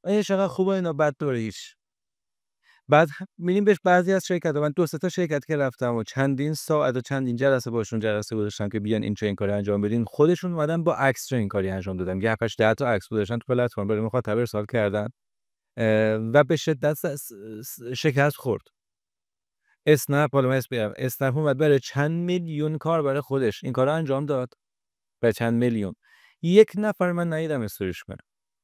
این چقدر خوبه اینا، بد دوریش. بعد میریم بهش بعضی از شرکت‌ها، من 2 تا شرکت که رفتم و چندین ساعت و چندین جلسه باشون جلسه گذاشتم که بیان این کاری انجام بدین، خودشون اومدن با عکس این کاری انجام دادن. 7 8 10 تا عکس گذاشتن تو پلتفرم برای مخاطب ارسال کردن و به شدت شکست خورد. اسنپ، حالا من اسم بیارم، اسنپ اومد برای چند میلیون کار برای خودش این کارو انجام داد. برای چند میلیون. یک نفر من ندیدم استوریش کنه.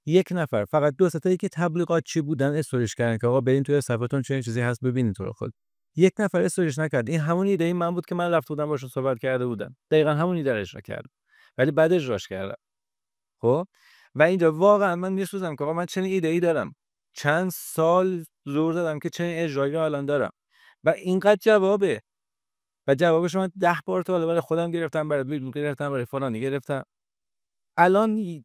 یک نفر، فقط 2 تایی که تبلیغاتچی بودن استوریش کردن که آقا برین توی صفحتون چه چیزی هست ببینید تو رو خود. یک نفر استوریش نکرد. این همون ایده من بود که من رفته بودم باشون صحبت کرده بودم. دقیقاً همون ایده رو اجرا کردم. ولی بعد اجراش کردم. خب و اینجا واقعا من میسوزم که آقا من چنین ایده‌ای دارم. چند سال زور زدم که چنین اجرایی رو الان دارم. و اینقدر جوابه. و جوابش من 10 بار تا برای خودم گرفتم، برای بیل گرفتم، برای فلانی گرفتم. الان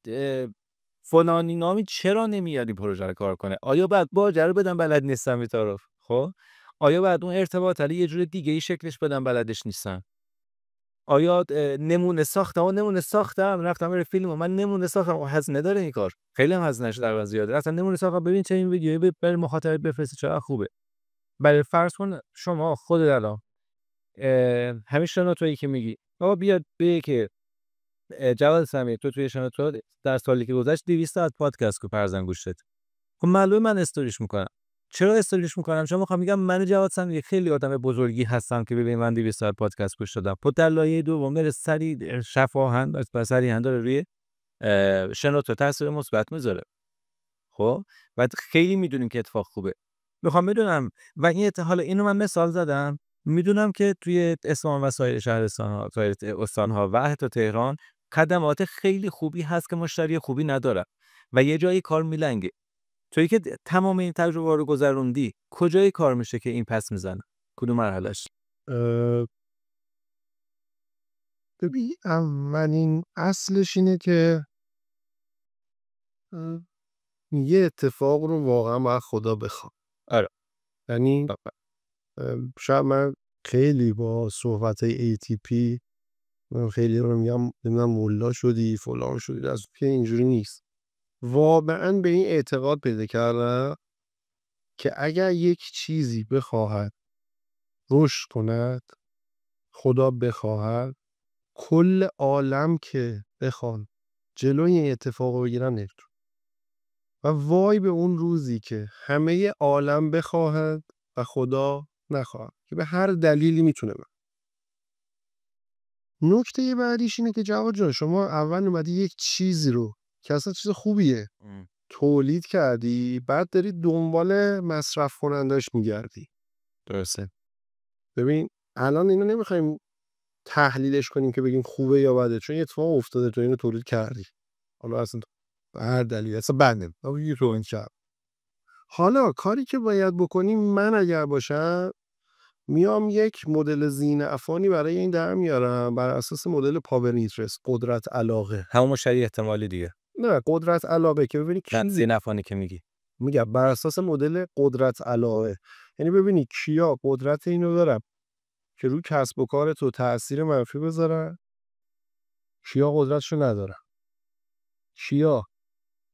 فلانی نامی چرا نمیاد این پروژه رو کار کنه؟ آیا بعد باجر رو بدم بلد نیستم این طرف؟ خب آیا بعد اون ارتباط علی یه جور دیگه ای شکلش بدم بلدش نیستم؟ آیا نمونه ساختم رفتم برای فیلم و من نمونه ساختم و هزینه داره این کار، خیلی هم هزینه‌اش در زیاده. رفتم نمونه ساختم، ببین چه این ویدیویی برای مخاطب بفرستی چقدر خوبه. برای فرض کن شما خودت الان همین شنوتویی که میگی بابا بیاد بگه که جواد سمیر تو توی شنوتو در سالی که گذشت 200 ساعت پادکست کو فرزن گوش داد. خب معلومه من استوریش میکنم. چرا استوریش میکنم؟ چون میخوام میگم من جواد سمیر خیلی آدم بزرگی هستم که ببین من 200 ساعت پادکست گوش دادم. خب در لایه دوم بره سری شفاهن و سری هنداره روی شنوتو تاثیر مثبت میذاره. خب بعد خیلی میدونیم که اتفاق خوبه. میخوام بدونم و این حالا اینو من مثال زدم، میدونم که توی اصفهان و سایر شهرستان‌ها، سایر استان‌ها و حتی تهران خدمات خیلی خوبی هست که مشتری خوبی نداره و یه جایی کار میلنگه. تویی که تمام این تجربه رو گذروندی، کجای کار میشه که این پس میزنه؟ کدوم مرحلهش؟ ببین اولین اصلش اینه که یه اتفاق رو واقعا باید خدا بخواد. آره. یعنی شاید من خیلی با صحبت‌های ATP من خیلی رو میگم نمیدونم ملا شدی فلان شدی، از که اینجوری نیست. واقعا به این اعتقاد پیدا کردم که اگر یک چیزی بخواهد رشد کند، خدا بخواهد، کل عالم که بخوان جلوی این اتفاق رو بگیرن نمیتون. و وای به اون روزی که همه عالم بخواهد و خدا نخواهد، که به هر دلیلی میتونه. نکته بعدیش اینه که جواد جان شما اول اومدی یک چیزی رو که اصلا چیز خوبیه تولید کردی، بعد داری دنبال مصرف کننداش میگردی. درسته. ببین الان اینو نمیخوایم تحلیلش کنیم که بگیم خوبه یا بده، چون یه اتفاق افتاده تو اینو تولید کردی، حالا اصلا به هر دلیل اصلا بنده یه رو این کرد. حالا کاری که باید بکنیم، من اگر باشم میام یک مدل ذهن افانی برای این در میارم بر اساس مدل پاور اینترست، قدرت علاقه. همون مشتری احتمالی دیگه. نه، قدرت علاقه که ببینی نه کی ذهن افانی که میگی. میگم بر اساس مدل قدرت علاقه، یعنی ببینی کیا قدرت اینو دارن که روی کسب و کار تو تأثیر منفی بذارن، کیا قدرتشو ندارن، کیا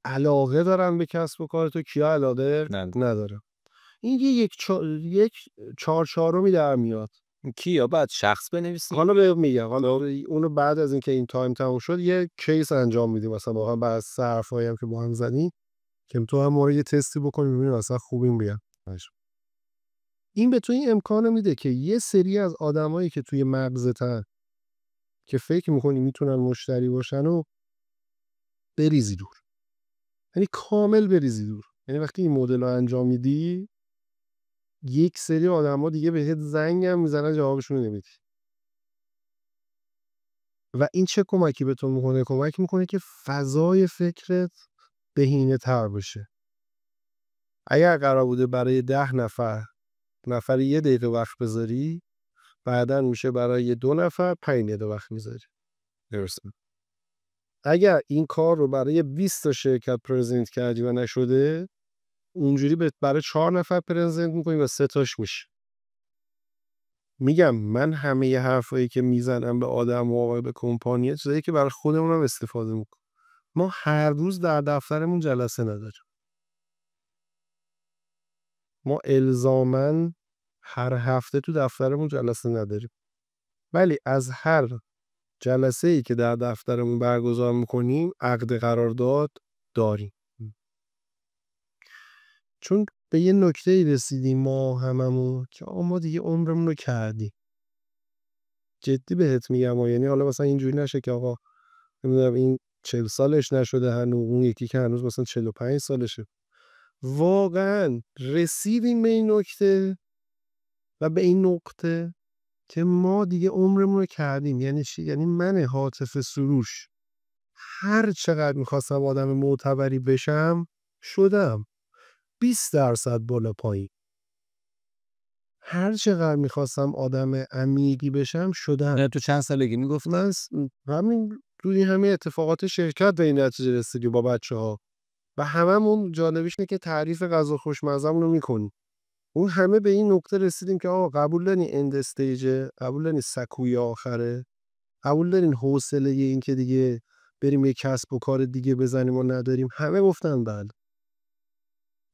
علاقه دارن به کسب و کار تو، کیا علاقه ندارن. این یک چهارمی در میاد. کیا بعد شخص بنویسیم. حالا بهت میگم، حالا اونو بعد از اینکه این تایم تموم شد یه کیس انجام میدیم، مثلا واقعا بعد از حرفایی هم که با هم زدیم که تو هم ما رو یه تستی بکنیم ببینیم اصلا خوبیم بیان. این به تو این امکانو میده که یه سری از آدمایی که توی مغزتن که فکر میکنی میتونن مشتری باشن و بریزی دور، یعنی کامل بریزی دور. یعنی وقتی این مدل رو انجام میدی یک سری آدما دیگه بهت زنگ هم میزنن جوابشون نمیدی. و این چه کمکی به تو میکنه؟ کمک میکنه که فضای فکرت بهینه تر بشه. اگر قرار بوده برای 10 نفر 1 دقیقه وقت بذاری، بعدن میشه برای 2 نفر 5 دقیقه وقت میذاری. درسته؟ اگر این کار رو برای 20 تا شرکت پرزنت کردی و نشده، اونجوری برای 4 نفر پرزنت میکنی و 3 تاش میشه. میگم من همه ی حرفایی که میزنم به آدم و به کمپانی چیزایی که برای خودمونم استفاده میکنم. ما هر روز در دفترمون جلسه نداریم. ما الزاماً هر هفته تو دفترمون جلسه نداریم. ولی از هر جلسه‌ای که در دفترمون برگزار میکنیم عقد قرارداد داریم. چون به یه نکته‌ای رسیدیم ما هممون که ما دیگه عمرمون رو کردیم. جدی بهت میگم، یعنی حالا مثلا اینجوری نشه که آقا نمیدونم این 40 سالش نشده هنوز، اون یکی که هنوز مثلا 45 سالشه. واقعا رسیدیم به این نکته و به این نقطه که ما دیگه عمرمون رو کردیم. یعنی چی؟ یعنی من هاتف سروش هر چقدر میخواستم آدم معتبری بشم شدم 20% بالا پایین. هر چقدر میخواستم آدم عمیقی بشم شدم. تو چند سالگی میگفت؟ من همین توی همین اتفاقات شرکت به این نتیجه رسیدیم با بچه‌ها و هممون جالبیش اینه که تعریف غذا خوشمزه‌مون رو میکنیم. اون همه به این نقطه رسیدیم که آقا قبول دارین اند استیج، قبول دارین سکوی آخره، قبول دارین حوصله این که دیگه بریم یه کسب و کار دیگه بزنیم و نداریم. همه گفتن بله.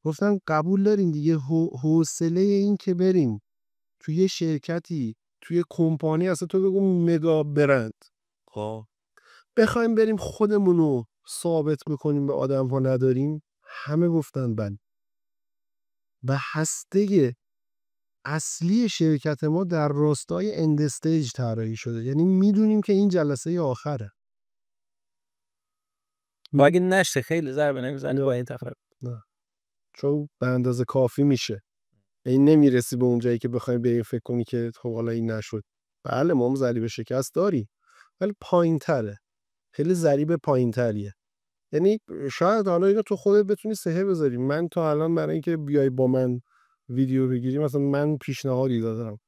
گفتن قبول دارین دیگه حوصله این که بریم توی یه شرکتی، توی کمپانی، اصلا تو بگو مگا برند، خب بخوایم بریم خودمونو ثابت بکنیم به آدم ها نداریم. همه گفتن بله. و هسته اصلی شرکت ما در راستای اند استیج طراحی شده. یعنی میدونیم که این جلسه آخره. ما اگه نشه خیلی ضربه نمیزنه با این تفکر. نه، چون به اندازه کافی میشه. این نمیرسی به اون جایی که بخوایم به این فکر کنی که خب حالا این نشد. بله ما هم ضریب شکست داری، ولی پایین تره، خیلی ضریب پایین تریه. یعنی شاید حالا اینو تو خودت بتونی سهه بذاری. من تا الان برای اینکه بیای با من ویدیو بگیری، مثلا من پیشنهادی دادم.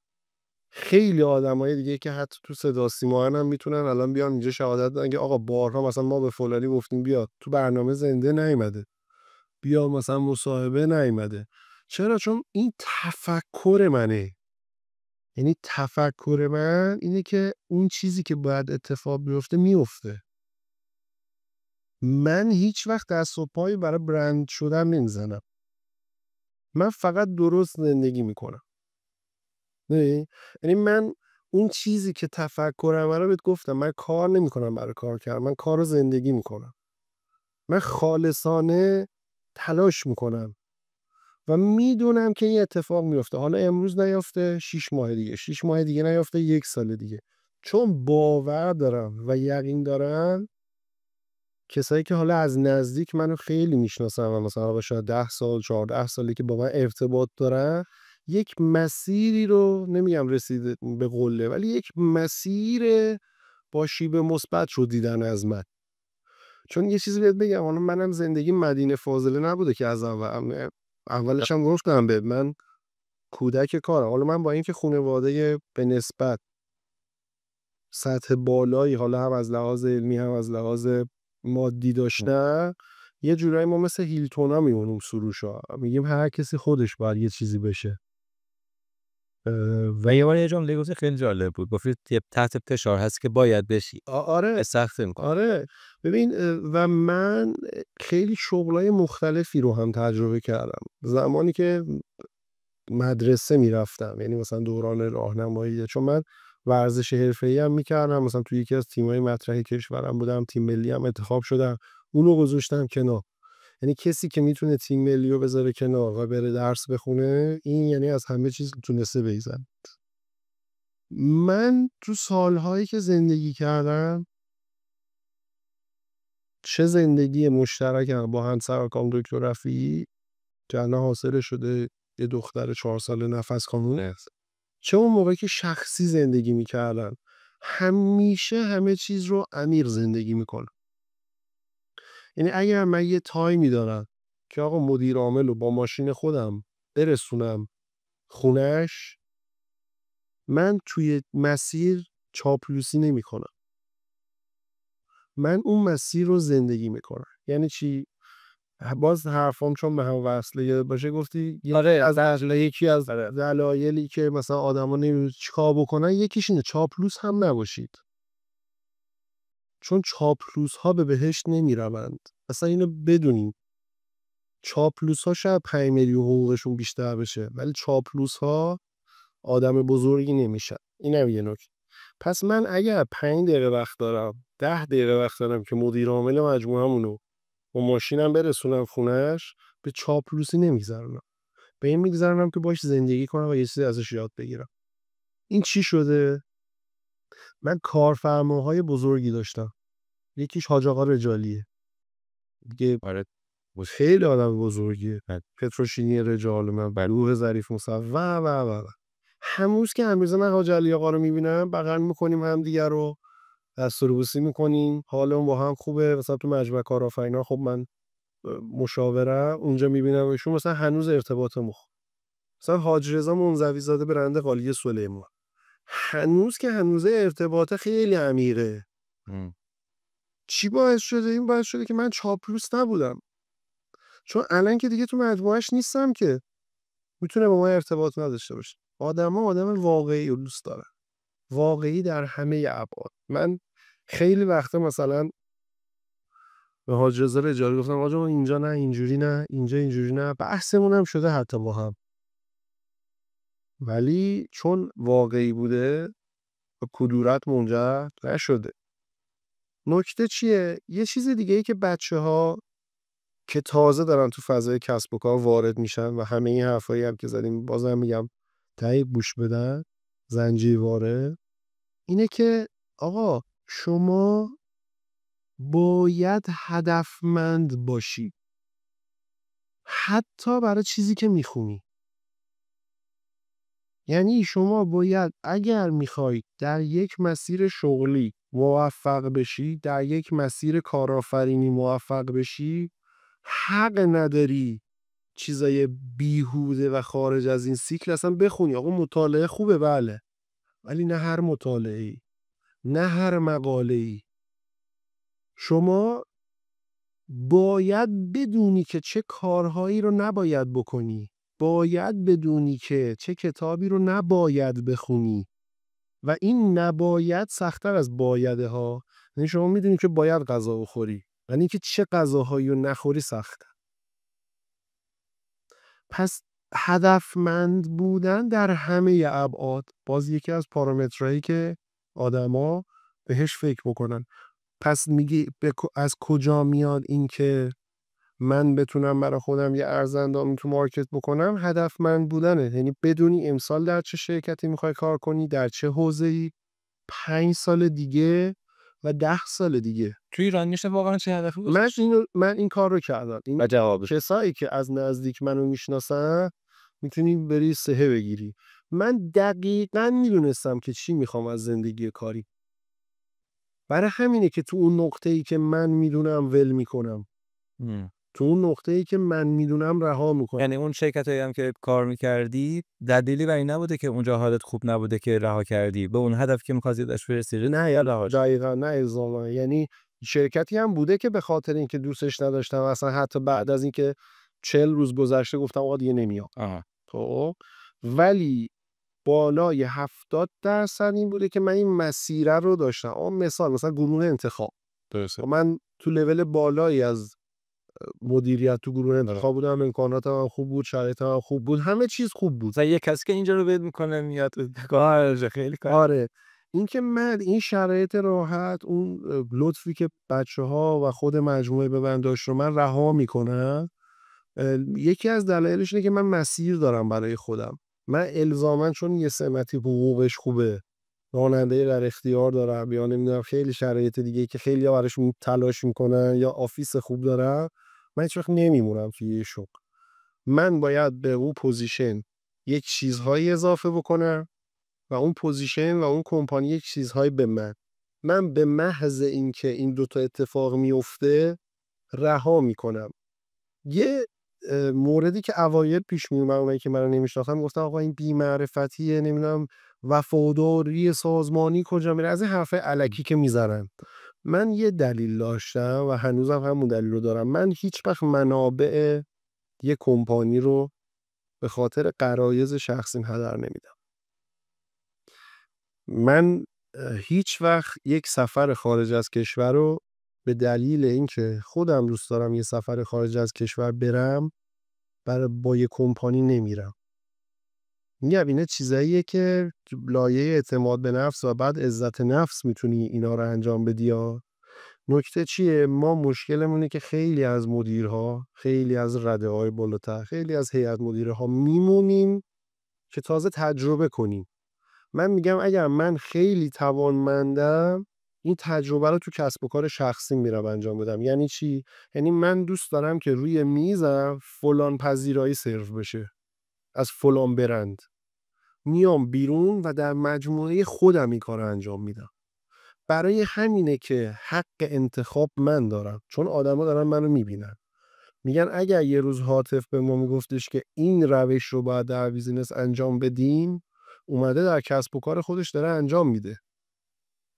خیلی آدمای دیگه که حتی تو صدا سیما هم میتونن الان بیان اینجا شهادت بدن که آقا بارها مثلا ما به فلانی گفتیم بیا تو برنامه زنده نیومده، بیا مثلا مصاحبه نیومده. چرا؟ چون این تفکر منه. یعنی تفکر من اینه که اون چیزی که باید اتفاق بیفته میفته. من هیچ وقت دست و پایی برای برند شدن نمیزنم. من فقط درست زندگی میکنم. نه، یعنی من اون چیزی که تفکرم رو بهت گفتم، من کار نمیکنم برای کار کردن، من کار رو زندگی میکنم. من خالصانه تلاش میکنم و میدونم که این اتفاق میفته. حالا امروز نیافته 6 ماه دیگه، 6 ماه دیگه نیافته 1 سال دیگه. چون باور دارم و یقین دارم کسایی که حالا از نزدیک منو خیلی میشناسن و مثلا شاید 10 سال 14 سالی که با من ارتباط دارن، یک مسیری رو نمیگم رسیده به قله، ولی یک مسیر با شیب مثبت رو دیدن از من. چون یه چیزی بهت بگم، حالا منم زندگی مدینه فاضله نبوده که از اول اولش هم گفتم به من کودک کارم. حالا من با اینکه خانواده به نسبت سطح بالایی، حالا هم از لحاظ علمی هم از لحاظ مادی داشتن، یه جورایی ما مثل هیلتونا میمونیم سروشا، میگیم هر کسی خودش باید یه چیزی بشه. و یه بار یه جمله گفتی خیلی جالب بود، گفتی تحت فشار هست که باید بشی، آره سخت میکنه. آره ببین و من خیلی شغلای مختلفی رو هم تجربه کردم زمانی که مدرسه میرفتم، یعنی مثلا دوران راهنمایی، چون من ورزش حرفه‌ای هم میکردم، مثلا توی یکی از تیم‌های مطرح کشورم بودم، تیم ملی هم انتخاب شدم، اونو گذاشتم کنار. یعنی کسی که میتونه تیم ملی رو بذاره کنار و بره درس بخونه، این یعنی از همه چیز تونسته بیزن. من تو سالهایی که زندگی کردم، چه زندگی مشترکم با همسر کام دکتر رفیعی که الان حاصل شده یه دختر 4 ساله نفس خانوم، چه اون موقعی که شخصی زندگی میکردن، همیشه همه چیز رو عمیق زندگی میکنم. یعنی اگر من یه تایمی دارم که آقا مدیر عامل رو با ماشین خودم برسونم خونش، من توی مسیر چاپلوسی نمی کنم، من اون مسیر رو زندگی میکنم. یعنی چی؟ باز حرفام چون به هم وصله باشه، گفتی یکی از دلایلی که مثلا آدما نمیدونن چیکار بکنن، یکیش اینه چاپلوس هم نباشید، چون چاپلوس ها به بهشت نمیروند. اصلا اینو بدونین، چاپلوس ها شاید 5 میلیون حقوقشون بیشتر بشه، ولی چاپلوس ها آدم بزرگی نمیشن. اینم یه نکته. پس من اگر 5 دقیقه وقت دارم، 10 دقیقه وقت دارم که مدیر عامل مجموعه‌مونو با ماشینم برسونم خونش، به چاپلوسی نمیگذرونم، به این میگذرونم که باش زندگی کنم و یه چیزی ازش یاد بگیرم. این چی شده؟ من کارفرماهای بزرگی داشتم، یکیش حاج آقا رجالیه، دیگه خیلی آدم بزرگیه، پتروشینی رجال، من بلوه ظریف مصطفی و هنوز که هنوزه من حاج علی آقا رو میبینم، بغل میکنیم هم دیگه رو، دست و بوسی میکنیم، حالمون با هم خوبه. مثلا تو مجمع کارآفرینا خب من مشاورم، اونجا میبینمشون، مثلا هنوز ارتباطمون خوب. مثلا حاج رضا منزوی زاده برنده قالیه سلیمان، هنوز که هنوزه ارتباط خیلی عمیقه. چی باعث شده؟ این باعث شده که من چاپلوس نبودم، چون الان که دیگه تو مجموعهش نیستم که میتونه با ما ارتباط نداشته باشه. آدم واقعی رو دوست دارن، واقعی در همه ابعاد. من خیلی وقتا مثلا به حاج رضا رجالی گفتم آقا اینجا نه اینجوری، نه اینجا اینجوری، نه بحثمون هم شده حتی با هم، ولی چون واقعی بوده به کدورت منجر نشده. نکته چیه؟ یه چیز دیگه ای که بچه‌ها که تازه دارن تو فضای کسب و کار وارد میشن و همه این حرفایی هم که زدیم بازم میگم تایی گوش بدن، زنجیرواره، اینه که آقا شما باید هدفمند باشی، حتی برای چیزی که میخونی. یعنی شما باید اگر میخوای در یک مسیر شغلی موفق بشی، در یک مسیر کارآفرینی موفق بشی، حق نداری چیزای بیهوده و خارج از این سیکل اصلا بخونی. آقا مطالعه خوبه بله، ولی نه هر مطالعه‌ای، نه هر مقاله‌ای. شما باید بدونی که چه کارهایی رو نباید بکنی، باید بدونی که چه کتابی رو نباید بخونی، و این نباید سخت‌تر از بایده ها. یعنی شما میدونی که باید غذا بخوری، یعنی که چه غذاهایی رو نخوری سخته. پس هدفمند بودن در همه ابعاد باز یکی از پارامترهایی که آدما بهش فکر بکنن. پس میگی از کجا میاد این که من بتونم برای خودم یه ارزندامی تو مارکت بکنم؟ هدفمند بودنه. یعنی بدونی امسال در چه شرکتی میخوای کار کنی، در چه حوزه‌ای، 5 سال دیگه و 10 سال دیگه. تو ایران میشه واقعا چه هدفی من این کار رو کردم. این کسایی که از نزدیک منو میشناسن میتونی بری سهه بگیری. من دقیقاً میدونستم که چی میخوام از زندگی کاری. برای همینه که تو اون نقطه‌ای که من میدونم ول میکنم. تو اون نقطه‌ای که من میدونم رها میکنم. یعنی اون شرکتایی هم که کار میکردی دلیلی برای این نبوده که اونجا حالت خوب نبوده که رها کردی، به اون هدف که می‌خواستی داشت برسی نه یا رها دقیقاً نه الزاما. یعنی شرکتی هم بوده که به خاطر اینکه دوستش نداشتم اصلا حتی بعد از اینکه 40 روز گذشته گفتم آقا دیگه نمیام. خب ولی بالای 70% این بوده که من این مسیر رو داشتم. مثلا گروه انتخاب. درسته. من تو لول بالایی از مدیریت تو گروه انتخاب بودم، امکاناتم هم خوب بود، شرایطم هم خوب بود، همه چیز خوب بود. مثلا یه کسی که اینجا رو بد میکنه میاد کارش خیلی کار. آره این که من این شرایط راحت، اون لطفی که بچه‌ها و خود مجموعه به من داشت رو من رها میکنم. یکی از دلایلش اینه که من مسیر دارم برای خودم. من الزاماً چون یه سمتی حقوقش خوبه، راننده در اختیار دارم یا نمیدونم خیلی شرایط دیگه که خیلی براش تلاش میکنن یا آفیس خوب دارم، من هیچ وقت نمیمونم توی شغل. من باید به اون پوزیشن یک چیزهایی اضافه بکنم و اون پوزیشن و اون کمپانی یک چیزهایی به من به محض اینکه این دوتا اتفاق میفته رها میکنم. یه موردی که اوایل پیش می اومد، اونایی که منو نمیشناختن گفتن آقا این بی‌معرفتیه، نمیدونم وفاداری سازمانی کجا میره، از این حرفای الکی که میزنن. من یه دلیل داشتم و هنوزم همون دلیل رو دارم. من هیچ وقت منابع یه کمپانی رو به خاطر غرایز شخصیم هدر نمیدم. من هیچ وقت یک سفر خارج از کشور رو به دلیل اینکه خودم دوست دارم یه سفر خارج از کشور برم با یه کمپانی نمیرم. میگم اینا چیزاییه که لایه اعتماد به نفس و بعد عزت نفس میتونی اینا رو انجام بدی. نکته چیه؟ ما مشکلمونه که خیلی از مدیرها، خیلی از رده‌های بالاتر، خیلی از هیئت مدیرها میمونیم که تازه تجربه کنیم. من میگم اگر من خیلی توانمندم این تجربه رو تو کسب و کار شخصی میرم انجام بدم. یعنی چی؟ یعنی من دوست دارم که روی میزم فلان پذیرایی سرو بشه از فلان برند، میام بیرون و در مجموعه خودم این کار رو انجام میدم. برای همینه که حق انتخاب من دارم، چون آدما دارن منو میبینن. میگن اگر یه روز هاتف به ما میگفتش که این روش رو باید در بیزینس انجام بدیم، اومده در کسب و کار خودش داره انجام میده.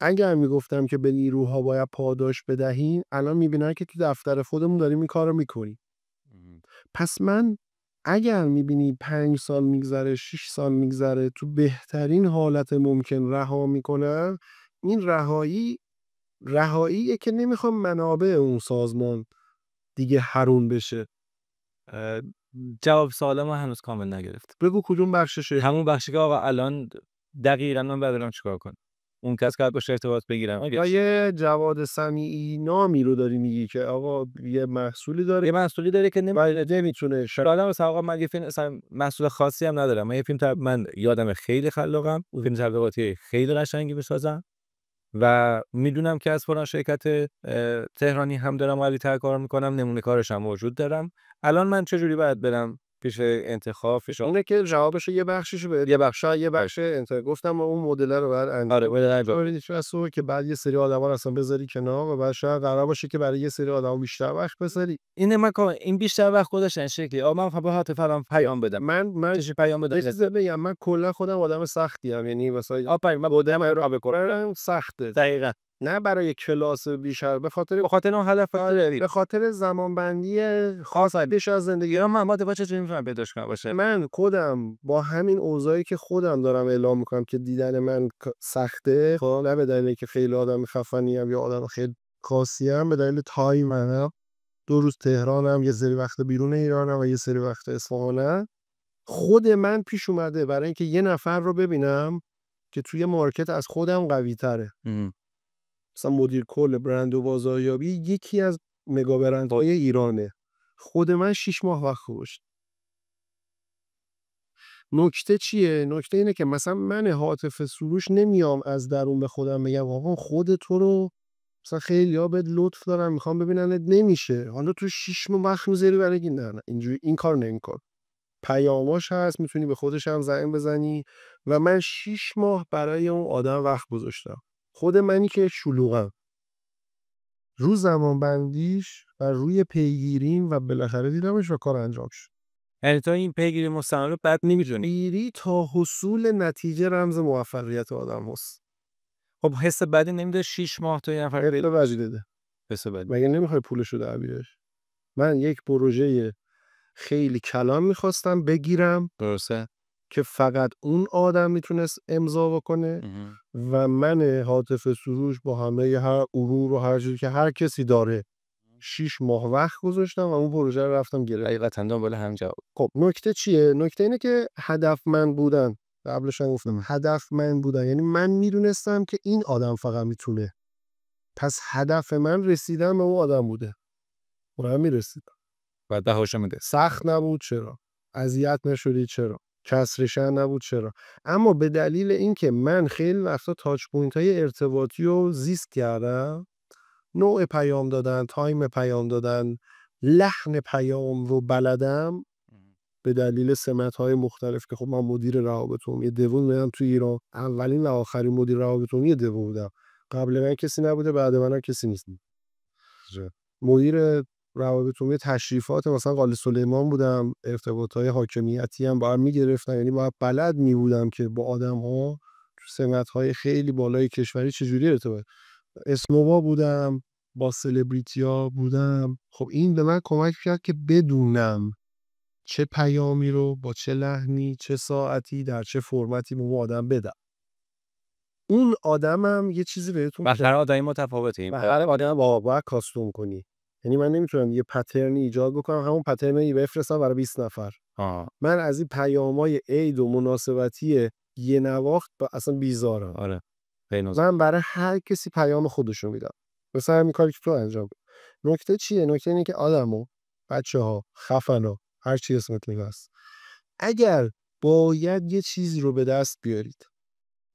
اگر میگفتم که به نیروها باید پاداش بدهیم، الان میبینن که تو دفتر خودمون داریم این کار رو میکنیم. پس من اگر میبینی 5 سال میگذره، 6 سال میگذره، تو بهترین حالت ممکن رها میکنم، این رهاییه که نمیخوام منابع اون سازمان دیگه حرون بشه. جواب سوال ما هنوز کامل نگرفت. بگو کدوم بخششه؟ همون بخشی که آقا الان دقیقاً من برام چیکار کنم؟ اون کس که باشه ارتباط بگیرم. یا یه جواد سمیعی نامی رو داری میگی که آقا یه محصولی داره که نمیتونه آدم مثلا آقا من یه فیلم مثلا محصول خاصی هم ندارم. من یه فیلم من یادم خیلی خلاقم، اون فیلم تبلیغاتی خیلی قشنگی بسازم و میدونم که از فلان شرکت تهرانی هم دارم قوی‌تر کار میکنم، نمونه کارش هم موجود دارم. الان من چه جوری باید برم پیش انتخاب؟ اونه که جوابش یه بخشیشو بده، یه بخش گفتم اون مدل رو بعد انجام. آره چون که بعد یه سری آدما اصلا بذاری کنار و بعد شاید قرار باشه که برای یه سری آدما بیشتر وقت بذاری. این بیشتر وقت خودش این شکلی. من میخوام به هاتف فلان پیام بدم. من چه پیام بدم؟ من کلا خودم آدم سختی ام. یعنی مثلا من بودم رو بکنم سخته. دقیقاً. نه برای کلاس بیشتر، به خاطر اون هدف داری، به خاطر زمانبندی خاص پیش از زندگی. من ما چه میفهمم پیداش کنم باشه. من خودم با همین اوضاعی که خودم دارم اعلام میکنم که دیدن من سخته، خب نه به دلیلی که خیلی آدم خفنی ام یا آدم خیلی خاصی ام، به دلیل تایم منم. 2 روز تهرانم، یه سری وقت بیرون ایرانم و یه سری وقت اصفهانم. خود من پیش اومده برای اینکه یه نفر رو ببینم که توی مارکت از خودم قوی تره. مثلا مدیر کل برند و بازاریابی یکی از مگا برندهای ایرانه، خود من 6 ماه وقت گذاشت. نکته چیه؟ نکته اینه که مثلا من هاتف سروش نمیام از درون به خودم بگم آقا خود تو رو مثلا خیلی ها بهت لطف دارم میخوام ببیننت، نمیشه. حالا تو 6 ماه وقت میذاری برای نه اینجوری این کار نمیکن. پیاماش هست، میتونی به خودش هم زنگ بزنی و من 6 ماه برای اون آدم وقت گذاشتم. خود منی که شلوغم رو زمان بندیش و روی پیگیریم و بالاخره دیدمش و کار انجام شد. یعنی تو این پیگیری مستمر رو بد نمی‌دونی. پیگیری تا حصول نتیجه رمز موفقیت آدم هست. خب حس بدی نمیده 6 ماه تو یه نفر خیلی وجیده ده. حس بدی. مگه نمیخوای پولشو در بیاری؟ من یک پروژه خیلی کلان میخواستم بگیرم درسته؟ که فقط اون آدم میتونست امضا بکنه و من هاتف سروش با همه هر غرور و هر چیزی که هر کسی داره 6 ماه وقت گذاشتم و اون پروژه رو رفتم گرفتم. حقیقتا دنبال هم جواب. خب نکته چیه؟ نکته اینه که هدفمند بودن. قبلش هم گفتم هدفمند بودن، یعنی من میدونستم که این آدم فقط میتونه، پس هدف من رسیدن به اون آدم بوده، اونم میرسیدم. بعد دهاشو میده. سخت نبود چرا؟ اذیت نشدی چرا؟ کسرشن نبود چرا؟ اما به دلیل اینکه من خیلی وقتا تاچ پوینت های ارتباطی رو زیست کردم، نوع پیام دادن، تایم پیام دادن، لحن پیام رو بلدم، به دلیل سمت‌های مختلف که خب من مدیر روابط عمومی دوم بودم تو ایران، اولین و آخرین مدیر روابط عمومی دوم بودم. قبل من کسی نبوده، بعد من هم کسی نیست. مدیر روابط عمومی تشریفات مثلا قالی سلیمان بودم، ارتباطات حاکمیتی هم با هم می‌گرفتم، یعنی باید بلد می بودم که با آدم‌ها تو سمت‌های خیلی بالای کشوری چجوری ارتباط. اسنوبا بودم، با سلبریتی‌ها بودم. خب این به من کمک کرد که بدونم چه پیامی رو با چه لحنی، چه ساعتی، در چه فرمتی به اون آدم بدم. اون آدمم یه چیزی بهتون هر آدمی متفاوته. هر آدم باید کاستوم کنی. یعنی من نمیتونم یه پترنی ایجاد بکنم همون پترنی بفرستم برای 20 نفر. من از این پیام‌های عید و مناسبتی یه نواخت اصلا بیزارم. آره. من برای هر کسی پیام خودشو میدم. مثلا همین کاری که تو انجام بدی. نکته چیه؟ نکته اینه که آدمو، بچه‌ها، خفنا، هر چی اسمت میگاست، اگر باید یه چیزی رو به دست بیارید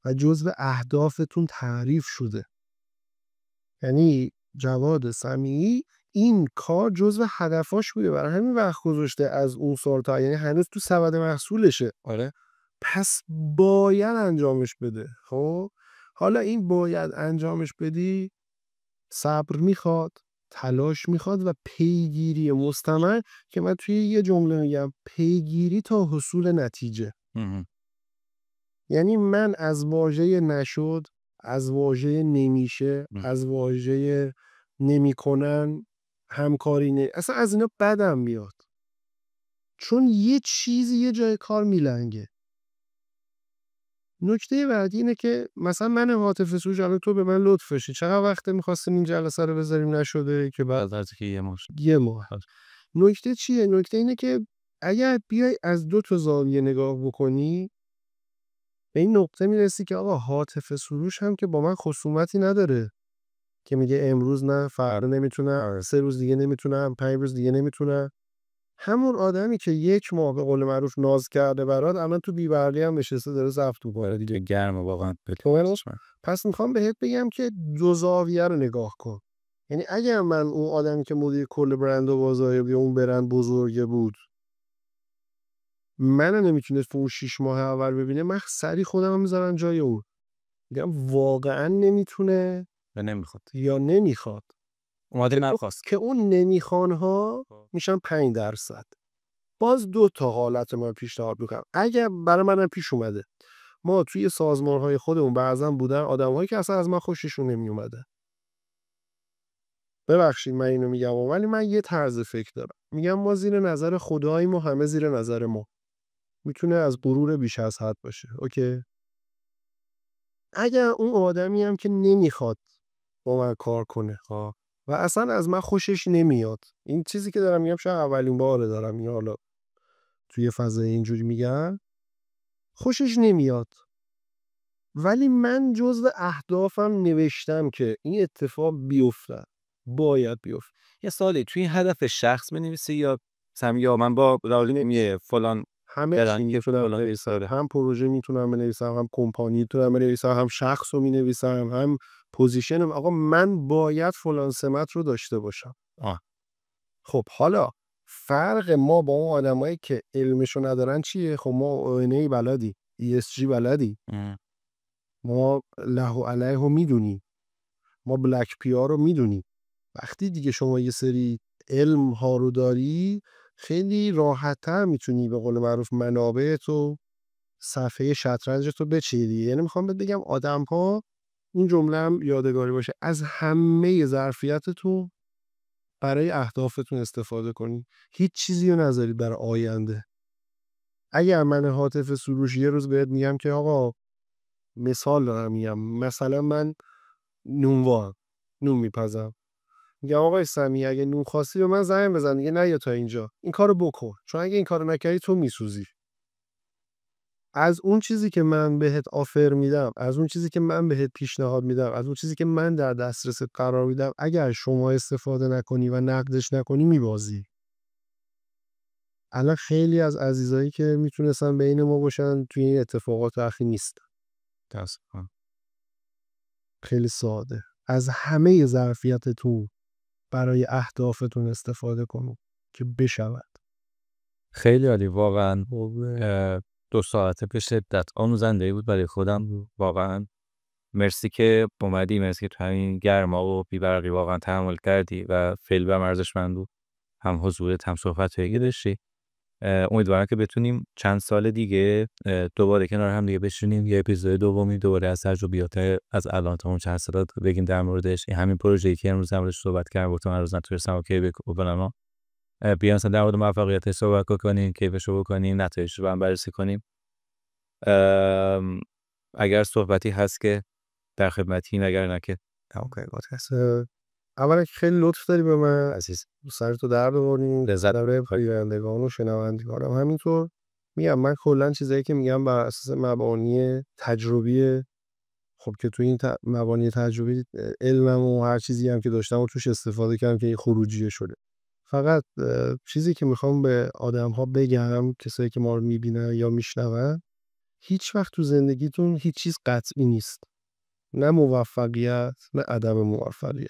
و جزو اهدافتون تعریف شده، یعنی جواد سمیعی این کار جزو هدفاش بوده، برای همین وقت گذاشته از اون سال تا یعنی هنوز تو سبد محصولشه. آره. پس باید انجامش بده. خب حالا این باید انجامش بدی صبر میخواد، تلاش میخواد و پیگیری مستمر، که من توی یه جمله میگم پیگیری تا حصول نتیجه. یعنی من از واژه نشد، از واژه نمیشه، از واژه نمیکنن، همکاری اصلا از اینا بدم میاد، چون یه چیزی یه جای کار میلنگه. نکته بعدی اینه که مثلا من هاتف سروش، الان تو به من لطف بشی، چقدر وقت می‌خواستیم این جلسه رو بذاریم نشده که بعد از که یه ماه. نکته چیه؟ نکته اینه که اگر بیای از 2 تا زاویه نگاه بکنی به این نقطه میرسی که آقا هاتف سروش هم که با من خصومتی نداره که میگه امروز نه، فردا نمیتونم، 3 روز دیگه نمیتونم، 5 روز دیگه نمیتونم. همون آدمی که 1 ماه به قول معروف ناز کرده برات، الان تو بی‌برلی هم نشسته داره زفت می‌کنه دیگه. گرمه واقعا. پس میخوام بهت بگم که 2 زاویه رو نگاه کن. یعنی اگر من اون آدمی که مدیر کل برند و بازاریابی اون برند بزرگه بود، من نمیتونست اون 6 ماه اول ببینه، من سری خودم میذارم جای اون، میگم واقعا نمیتونه و نمیخواد یا نمیخواد. اومده نخواست که اون نمیخوانها میشن 5%. باز 2 تا حالت من پیشنهاد میکنم اگر برای منم پیش اومده. ما توی سازمان‌های خودمون بعضا بودن آدم‌هایی که اصلا از من خوششون نمیومده. ببخشید من اینو میگم ولی من یه طرز فکر دارم، میگم ما زیر نظر خداییم و همه زیر نظر ما. میتونه از غرور بیش از حد باشه. اوکی. اگر اون آدمی هم که نمیخواد با من کار کنه و اصلا از من خوشش نمیاد، این چیزی که دارم میگم شاید اولین باره دارم میگم، حالا توی فضای اینجوری میگم، خوشش نمیاد، ولی من جزو اهدافم نوشتم که این اتفاق بیفته، باید بیفته. یه سوالی توی هدف شخص بنویسی یا یا من با راولی فلان همه چی فلان، هم پروژه میتونم بنویسم، هم کمپانی میتونم بنویسم، هم شخص رو مینویسم، هم پوزیشنم. آقا من باید فلان سمت رو داشته باشم. خب حالا فرق ما با اون آدمایی که علمشو ندارن چیه؟ خب ما ONA بلدی، ESG بلدی، ما له و علیه رو میدونیم، ما بلک پی آر رو میدونیم، وقتی دیگه شما یه سری علم ها رو داری، خیلی راحت‌تر میتونی به قول معروف منابع تو صفحه شطرنج تو بچینی. یعنی میخوام بهت بگم آدم ها، این جمله هم یادگاری باشه، از همه ظرفیتتون برای اهدافتون استفاده کنی. هیچ چیزی رو نذارید برای آینده. اگر من هاتف سروش یه روز بهت میگم که آقا، مثال دارم میگم، مثلا من نونوام، نون میپزم، میگم آقای سمی اگه نون خواستی به من زنگ بزن دیگه، نه یا تا اینجا این کارو بکن، چون اگه این کارو نکردی تو میسوزی. از اون چیزی که من بهت آفر میدم، از اون چیزی که من بهت پیشنهاد میدم، از اون چیزی که من در دسترست قرار میدم، اگر شما استفاده نکنی و نقدش نکنی میبازی. الان خیلی از عزیزایی که میتونستن بین ما باشن توی این اتفاقات اخیر نیستن. متاسفم. خیلی ساده، از همه ظرفیتتون برای اهدافتون استفاده کنید که بشود. خیلی عالی واقعا. 2 ساعته به شدت آموزنده بود برای خودم واقعا. مرسی که اومدی، مرسی که تو همین گرما و بی‌برقی واقعا تحمل کردی و خیلی برام ارزشمند بود هم حضورت هم صحبتایی که داشتی. امیدوارم که بتونیم چند سال دیگه دوباره کنار هم دیگه بشینیم، یه اپیزود دومی دوباره از تجربیات از الان تا اون چند سال بگیم در موردش. همین پروژه‌ای که امروز هم روش صحبت کردم گفتم روز نتونستم اوکی بکنم، بیان مثلا در مورد موفقیتش صحبت کنیم، کیفشو بکنیم، نتایجش رو هم بررسی کنیم. اگر صحبتی هست که در خدمتیم، اگر نه که تمام کنیم پادکست. اولا که خیلی لطف داری به من عزیز، سرتو درد ببریم، لذت برای پایندگان و شنوندگانم همینطور. میگم من کلا چیزایی که میگم بر اساس مبانی تجربی، خب که تو این مبانی تجربی علمم و هر چیزی هم که داشتم و توش استفاده کردم که این خروجیه شده. فقط چیزی که میخوام به آدم ها بگم، کسایی که ما رو میبینن یا میشنون، هیچ وقت تو زندگیتون هیچ چیز قطعی نیست، نه موفقیت نه عدم موفقیت.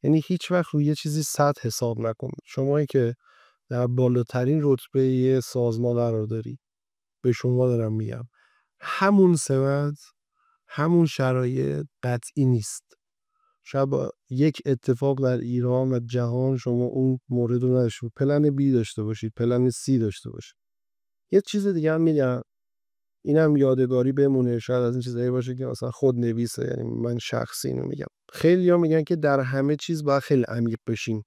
یعنی هیچ وقت روی یه چیزی 100 حساب نکنید. شمایی که در بالاترین رتبه یه سازمان قرار داری، به شما دارم میگم همون سمت، همون شرایط قطعی نیست. شاید با یک اتفاق در ایران و جهان شما اون مورد رو نداشته باشید، پلن بی داشته باشید، پلن سی داشته باشید. یه چیز دیگه هم میگم، اینم یادگاری بمونه، شاید از این چیزایی باشه که مثلا خود نویسه، یعنی من شخصی اینو میگم. خیلی‌ها میگن که در همه چیز باید خیلی عمیق بشیم،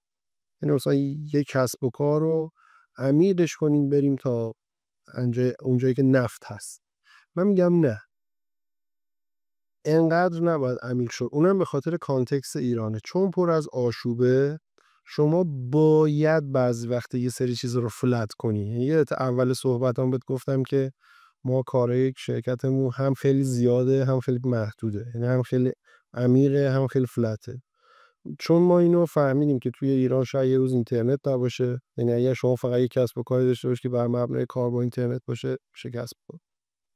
یعنی مثلا یک کسب و کار رو عمیقش کنیم بریم تا اونجایی که نفت هست. من میگم نه، انقدر نباید عمیق شد، اونم به خاطر کانتکست ایرانه، چون پر از آشوبه. شما باید بعضی وقت یه سری چیز رو فلت کنی. یعنی یه اول صحبتام بهت گفتم که ما کارهای شرکتمون هم خیلی زیاده هم خیلی محدوده، یعنی هم خیلی عمیقه هم خیلی فلته. چون ما اینو فهمیدیم که توی ایران شاید یه روز اینترنت نباشه، یعنی اگر شما فقط یک کسب و کاری داشته باشی که بر مبنای کار با اینترنت باشه، شکست خورد.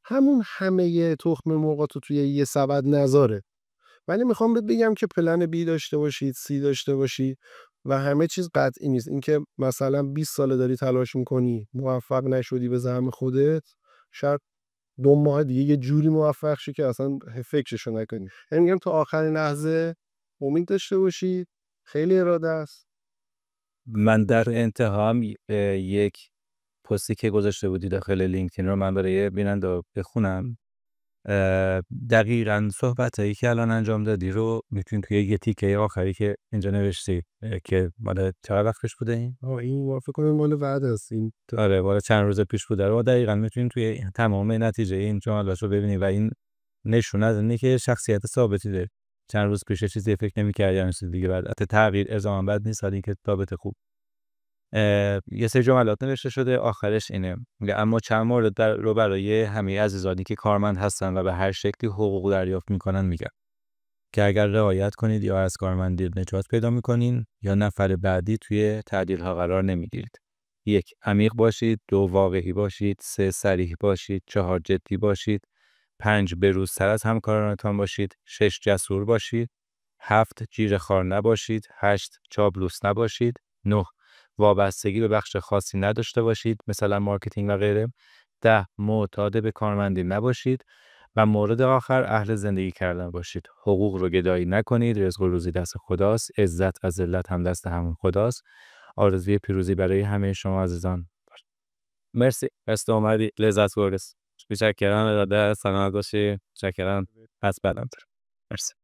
همون همه تخم مرغاتو توی یه سبد نذاره. ولی میخوام بهت بگم که پلن بی داشته باشید، سی داشته باشید و همه چیز قطعی نیست. اینکه مثلا 20 ساله داری تلاش میکنی موفق نشدی به زعم خودت، شاید 2 ماه دیگه یه جوری موفق شی که اصلا فکرشو نکنی. یعنی میگم تا آخرین لحظه امید داشته باشید، خیلی اراده است. من در انتها هم یک پستی که گذاشته بودی داخل لینکدین رو من برای بیننده بخونم. دقیقاً صحبتایی که الان انجام دادی رو میتونی توی یه تیکه آخری که اینجا نوشتی که مال چقدر وقت پیش بوده این موافق کنم مال بعد است. این آره مال چند روز پیش بوده رو دقیقاً میتونید توی تمام نتیجه این جملات رو ببینید و این نشون از اینه که شخصیت ثابتی داره. چند روز پیش چیزی فکر نمی‌کردی یا چیز دیگه بعد تغییر ارزاما بد نیست، ولی که ثابت خوب. یه سری جملات نوشته شده آخرش اینه میگه اما چند مورد رو برای همه عزیزانی که کارمند هستن و به هر شکلی حقوق دریافت میکنن میگم که اگر رعایت کنید یا از کارمندی نجات پیدا میکنین یا نفر بعدی توی تعدیل ها قرار نمیگیرید. 1. عمیق باشید. 2. واقعی باشید. 3. صریح باشید. 4. جدی باشید. 5. بروزتر از همکارانتان باشید. 6. جسور باشید. 7. جیره‌خوار نباشید. 8. چاپلوس نباشید. 9. وابستگی به بخش خاصی نداشته باشید مثلا مارکتینگ و غیره. 10. معتاد به کارمندی نباشید و مورد آخر اهل زندگی کردن باشید. حقوق رو گدایی نکنید. رزق و روزی دست خداست. عزت از ذلت هم دست همون خداست. آرزوی پیروزی برای همه شما عزیزان. مرسی است اومدی، لذت بردم. متشکرم. اراده سلامت باشی. متشکرم. پس بعدم مرسی.